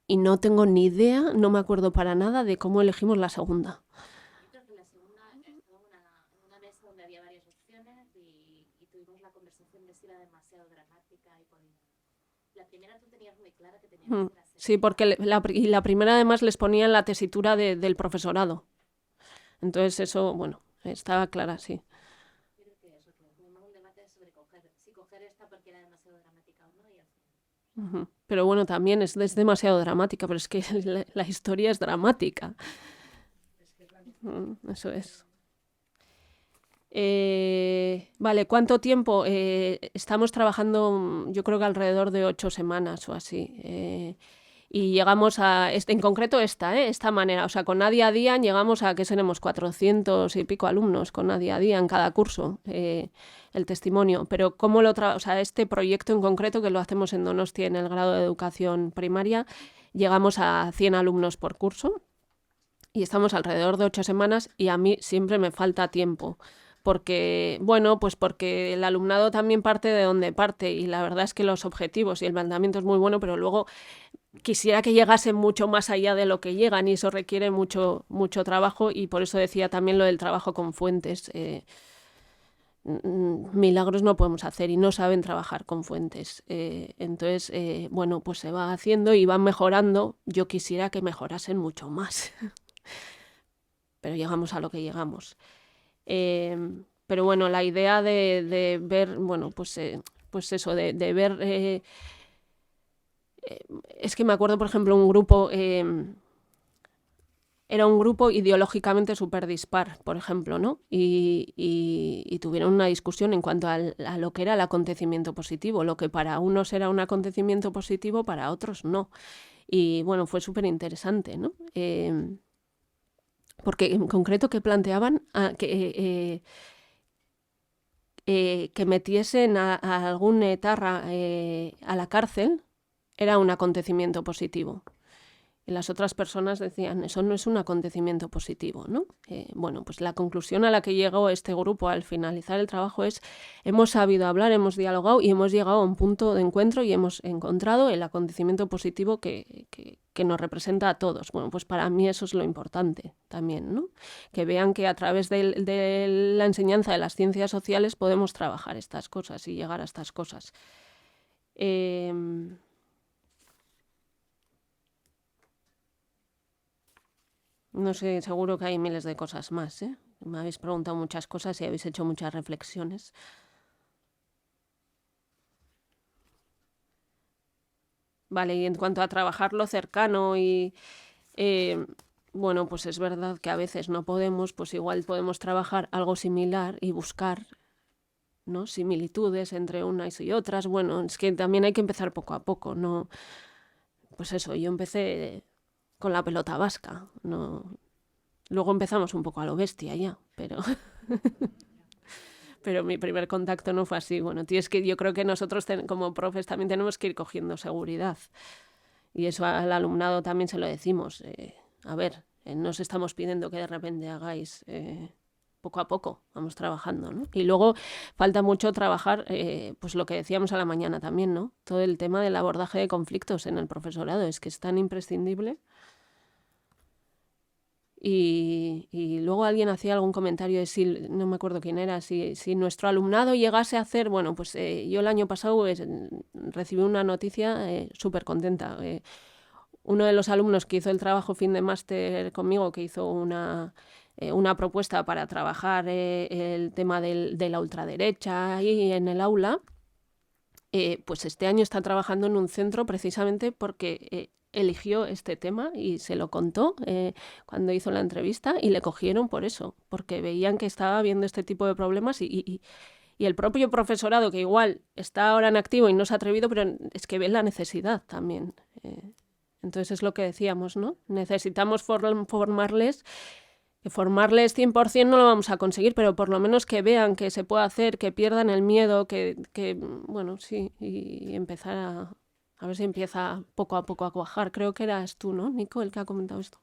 y no tengo ni idea, no me acuerdo para nada de cómo elegimos la segunda. Yo creo que la segunda estaba en una mesa donde había varias opciones y tuvimos la conversación de si era demasiado dramática y podía... La primera tú tenías muy clara que tenías que hacer. Sí, porque la primera además les ponía en la tesitura del profesorado. Entonces eso, bueno, estaba clara, sí. Yo creo que eso, que tuvimos un debate sobre si coger esta porque era demasiado dramática o no y así. Pero bueno, también es demasiado dramática, pero es que la historia es dramática. Eso es. Vale, ¿cuánto tiempo? Estamos trabajando, yo creo que alrededor de 8 semanas o así. Y llegamos en concreto esta manera, o sea, con Nadia Díaz llegamos a que seremos 400 y pico alumnos con Nadia Díaz en cada curso, el testimonio. Pero o sea, este proyecto en concreto, que lo hacemos en Donostia en el grado de educación primaria, llegamos a 100 alumnos por curso y estamos alrededor de 8 semanas y a mí siempre me falta tiempo. Porque el alumnado también parte de donde parte y la verdad es que los objetivos y el planteamiento es muy bueno, pero luego quisiera que llegasen mucho más allá de lo que llegan y eso requiere mucho trabajo y por eso decía también lo del trabajo con fuentes. Milagros no podemos hacer y no saben trabajar con fuentes. Entonces, bueno, pues se va haciendo y van mejorando. Yo quisiera que mejorasen mucho más, pero llegamos a lo que llegamos. Pero bueno, la idea de ver, bueno, pues eso, de ver... es que me acuerdo, por ejemplo, un grupo era un grupo ideológicamente súper dispar, por ejemplo, ¿no? Y tuvieron una discusión en cuanto a lo que era el acontecimiento positivo. Lo que para unos era un acontecimiento positivo, para otros no. Y bueno, fue súper interesante, ¿no? Porque en concreto que planteaban que metiesen a algún etarra a la cárcel era un acontecimiento positivo. Y las otras personas decían, eso no es un acontecimiento positivo, ¿no? Bueno, pues la conclusión a la que llegó este grupo al finalizar el trabajo es, hemos sabido hablar, hemos dialogado y hemos llegado a un punto de encuentro y hemos encontrado el acontecimiento positivo que nos representa a todos. Bueno, pues para mí eso es lo importante también, ¿no? Que vean que a través de la enseñanza de las ciencias sociales podemos trabajar estas cosas y llegar a estas cosas. No sé, seguro que hay miles de cosas más, ¿eh? Me habéis preguntado muchas cosas y habéis hecho muchas reflexiones. Vale, y en cuanto a trabajar lo cercano y... bueno, pues es verdad que a veces no podemos, pues igual podemos trabajar algo similar y buscar, ¿no? Similitudes entre unas y otras. Bueno, es que también hay que empezar poco a poco, ¿no? Pues eso, yo empecé con la pelota vasca, ¿no? Luego empezamos un poco a lo bestia ya, pero... pero mi primer contacto no fue así. Bueno, tío, es que yo creo que nosotros como profes también tenemos que ir cogiendo seguridad. Y eso al alumnado también se lo decimos. A ver, no os estamos pidiendo que de repente hagáis poco a poco, vamos trabajando, ¿no? Y luego falta mucho trabajar, pues lo que decíamos a la mañana también, ¿no? Todo el tema del abordaje de conflictos en el profesorado, es que es tan imprescindible. Y luego alguien hacía algún comentario de si, no me acuerdo quién era, si nuestro alumnado llegase a hacer, bueno, pues yo el año pasado recibí una noticia súper contenta. Uno de los alumnos que hizo el trabajo fin de máster conmigo, que hizo una propuesta para trabajar el tema de la ultraderecha ahí en el aula, pues este año está trabajando en un centro precisamente porque... eligió este tema y se lo contó cuando hizo la entrevista y le cogieron por eso, porque veían que estaba viendo este tipo de problemas y el propio profesorado, que igual está ahora en activo y no se ha atrevido, pero es que ve la necesidad también. Entonces es lo que decíamos, ¿no? Necesitamos formarles 100% no lo vamos a conseguir, pero por lo menos que vean que se puede hacer, que pierdan el miedo, que bueno, sí, y empezar a ver si empieza poco a poco a cuajar. Creo que eras tú, ¿no, Nico, el que ha comentado esto?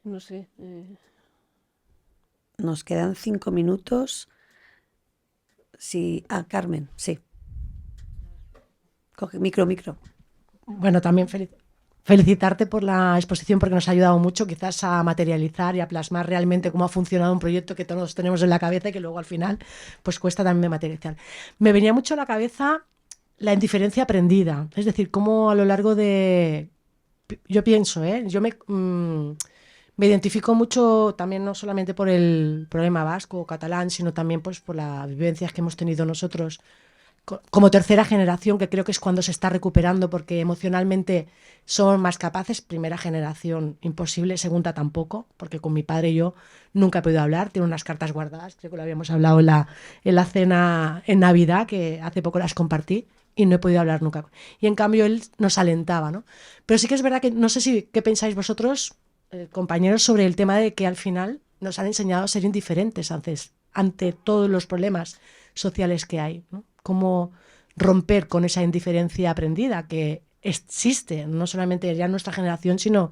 No sé. Nos quedan 5 minutos. Sí. Carmen, sí. Coge micro. Bueno, también felicitarte por la exposición porque nos ha ayudado mucho quizás a materializar y a plasmar realmente cómo ha funcionado un proyecto que todos tenemos en la cabeza y que luego al final pues cuesta también materializar. Me venía mucho a la cabeza la indiferencia aprendida, es decir, cómo a lo largo de... Yo pienso, yo me identifico mucho también no solamente por el problema vasco o catalán, sino también pues por las vivencias que hemos tenido nosotros como tercera generación, que creo que es cuando se está recuperando porque emocionalmente son más capaces. Primera generación imposible, segunda tampoco, porque con mi padre y yo nunca he podido hablar, tengo unas cartas guardadas, creo que lo habíamos hablado en la cena en Navidad, que hace poco las compartí, y no he podido hablar nunca. Y en cambio él nos alentaba, ¿no? Pero sí que es verdad que no sé qué pensáis vosotros, compañeros, sobre el tema de que al final nos han enseñado a ser indiferentes ante todos los problemas sociales que hay, ¿no? Cómo romper con esa indiferencia aprendida que existe, no solamente ya en nuestra generación, sino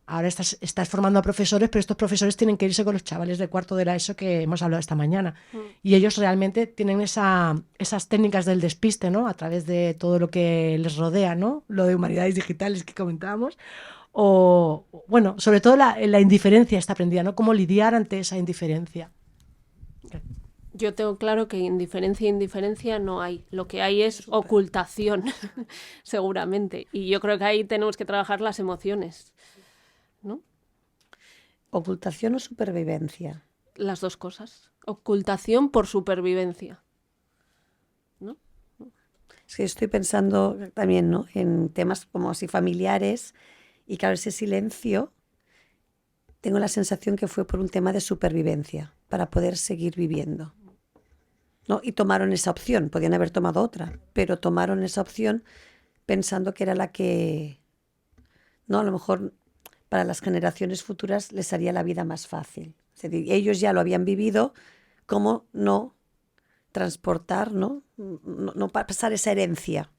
ahora estás formando a profesores, pero estos profesores tienen que irse con los chavales de cuarto de la ESO que hemos hablado esta mañana. Y ellos realmente tienen esas técnicas del despiste, ¿no? A través de todo lo que les rodea, ¿no? Lo de humanidades digitales que comentábamos. O, bueno, sobre todo la indiferencia está aprendida, ¿no? Cómo lidiar ante esa indiferencia. Yo tengo claro que indiferencia no hay. Lo que hay es ocultación, seguramente. Y yo creo que ahí tenemos que trabajar las emociones, ¿no? ¿Ocultación o supervivencia? Las dos cosas. Ocultación por supervivencia, ¿no? Es que estoy pensando también, ¿no?, en temas como así familiares Y claro, ese silencio, tengo la sensación que fue por un tema de supervivencia, para poder seguir viviendo, ¿no? Y tomaron esa opción, podían haber tomado otra, pero tomaron esa opción pensando que era la que, ¿no? A lo mejor para las generaciones futuras les haría la vida más fácil. Es decir, ellos ya lo habían vivido, ¿cómo no transportar, no pasar esa herencia,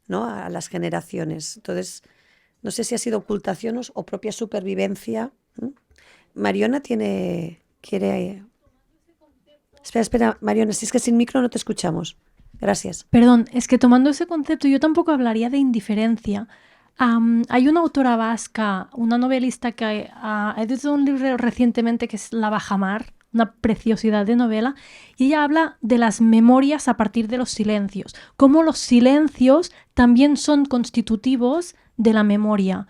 ¿no? A las generaciones? Entonces, no sé si ha sido ocultación o propia supervivencia. Mariona quiere... Espera, Mariona, si es que sin micro no te escuchamos. Gracias. Perdón, es que tomando ese concepto yo tampoco hablaría de indiferencia. Hay una autora vasca, una novelista que ha editado un libro recientemente que es La Bajamar, una preciosidad de novela, y ella habla de las memorias a partir de los silencios, cómo los silencios también son constitutivos de la memoria.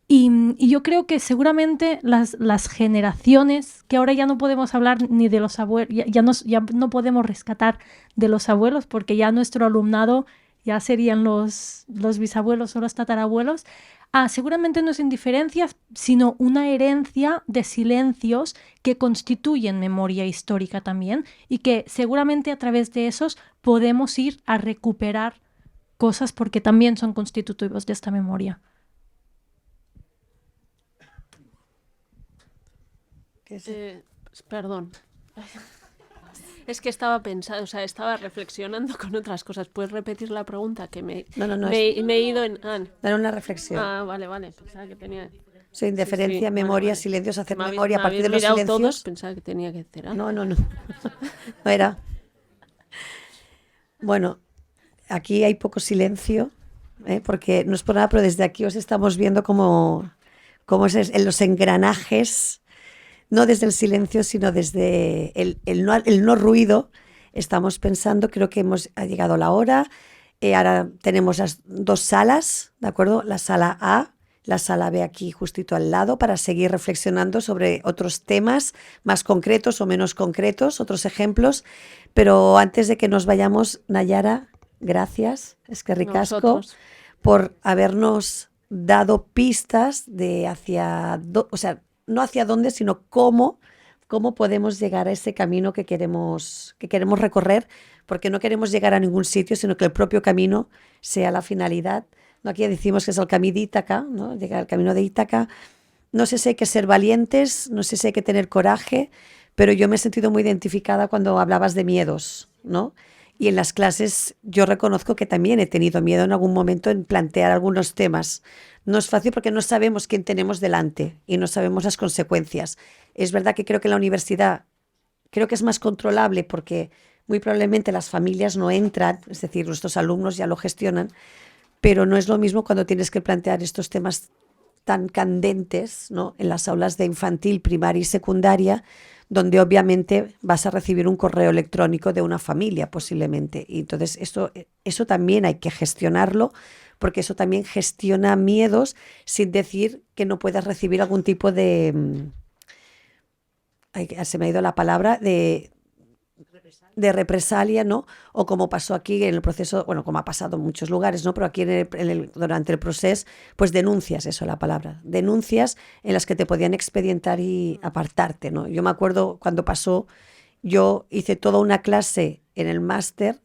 Y yo creo que seguramente las generaciones, que ahora ya no podemos hablar ni de los abuelos, ya no podemos rescatar de los abuelos, porque ya nuestro alumnado ya serían los bisabuelos o los tatarabuelos, seguramente no es indiferencias, sino una herencia de silencios que constituyen memoria histórica también, y que seguramente a través de esos podemos ir a recuperar cosas porque también son constitutivos de esta memoria. Perdón. Es que estaba pensando, o sea, estaba reflexionando con otras cosas. ¿Puedes repetir la pregunta? Que me he ido en... Dar una reflexión. Vale. Pensaba que tenía... Sí, indiferencia, memoria, silencios, hacer memoria a partir de los silencios. Todos, pensaba que tenía que hacer. No. No era. Bueno, aquí hay poco silencio, porque no es por nada, pero desde aquí os estamos viendo cómo es en los engranajes. No desde el silencio, sino desde el no ruido. Estamos pensando, creo que ha llegado la hora. Ahora tenemos las dos salas, ¿de acuerdo? La sala A, la sala B aquí justito al lado, para seguir reflexionando sobre otros temas más concretos o menos concretos, otros ejemplos. Pero antes de que nos vayamos, Nayara, gracias, eskerrik asko, por habernos dado pistas de no hacia dónde, sino cómo podemos llegar a ese camino que queremos recorrer, porque no queremos llegar a ningún sitio, sino que el propio camino sea la finalidad. ¿No? Aquí decimos que es el camino de Ítaca, ¿no? Llegar al camino de Ítaca. No sé si hay que ser valientes, no sé si hay que tener coraje, pero yo me he sentido muy identificada cuando hablabas de miedos, ¿no? Y en las clases yo reconozco que también he tenido miedo en algún momento en plantear algunos temas. No es fácil porque no sabemos quién tenemos delante y no sabemos las consecuencias. Es verdad que creo que en la universidad es más controlable porque muy probablemente las familias no entran, es decir, nuestros alumnos ya lo gestionan, pero no es lo mismo cuando tienes que plantear estos temas tan candentes, ¿no? En las aulas de infantil, primaria y secundaria, donde obviamente vas a recibir un correo electrónico de una familia posiblemente. Y entonces eso también hay que gestionarlo, porque eso también gestiona miedos, sin decir que no puedas recibir algún tipo de... se me ha ido la palabra, de represalia, ¿no? O como pasó aquí en el proceso, bueno, como ha pasado en muchos lugares, ¿no? Pero aquí durante el proceso, pues denuncias, eso es la palabra, denuncias en las que te podían expedientar y apartarte, ¿no? Yo me acuerdo cuando pasó, yo hice toda una clase en el máster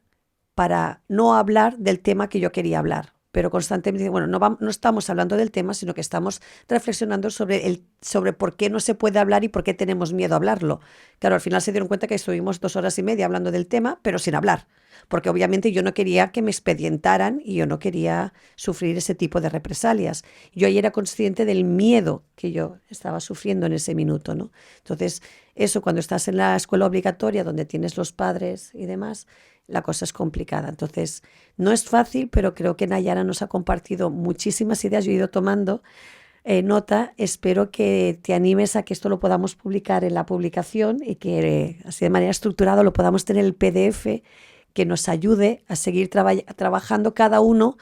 para no hablar del tema que yo quería hablar, pero constantemente, bueno, no estamos hablando del tema, sino que estamos reflexionando sobre por qué no se puede hablar y por qué tenemos miedo a hablarlo. Claro, al final se dieron cuenta que estuvimos 2 horas y media hablando del tema, pero sin hablar, porque obviamente yo no quería que me expedientaran y yo no quería sufrir ese tipo de represalias. Yo ahí era consciente del miedo que yo estaba sufriendo en ese minuto, ¿no? Entonces, eso cuando estás en la escuela obligatoria, donde tienes los padres y demás, la cosa es complicada. Entonces, no es fácil, pero creo que Nayara nos ha compartido muchísimas ideas. Yo he ido tomando nota. Espero que te animes a que esto lo podamos publicar en la publicación y que así de manera estructurada lo podamos tener el PDF, que nos ayude a seguir trabajando cada uno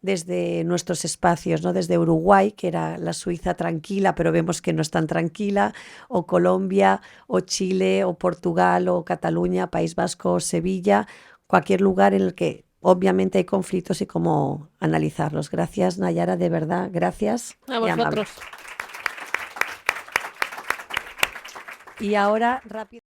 desde nuestros espacios, ¿no? Desde Uruguay, que era la Suiza tranquila, pero vemos que no es tan tranquila, o Colombia, o Chile, o Portugal, o Cataluña, País Vasco, o Sevilla, cualquier lugar en el que obviamente hay conflictos y cómo analizarlos. Gracias, Nayara, de verdad, gracias. A vosotros. Y ahora, rápido.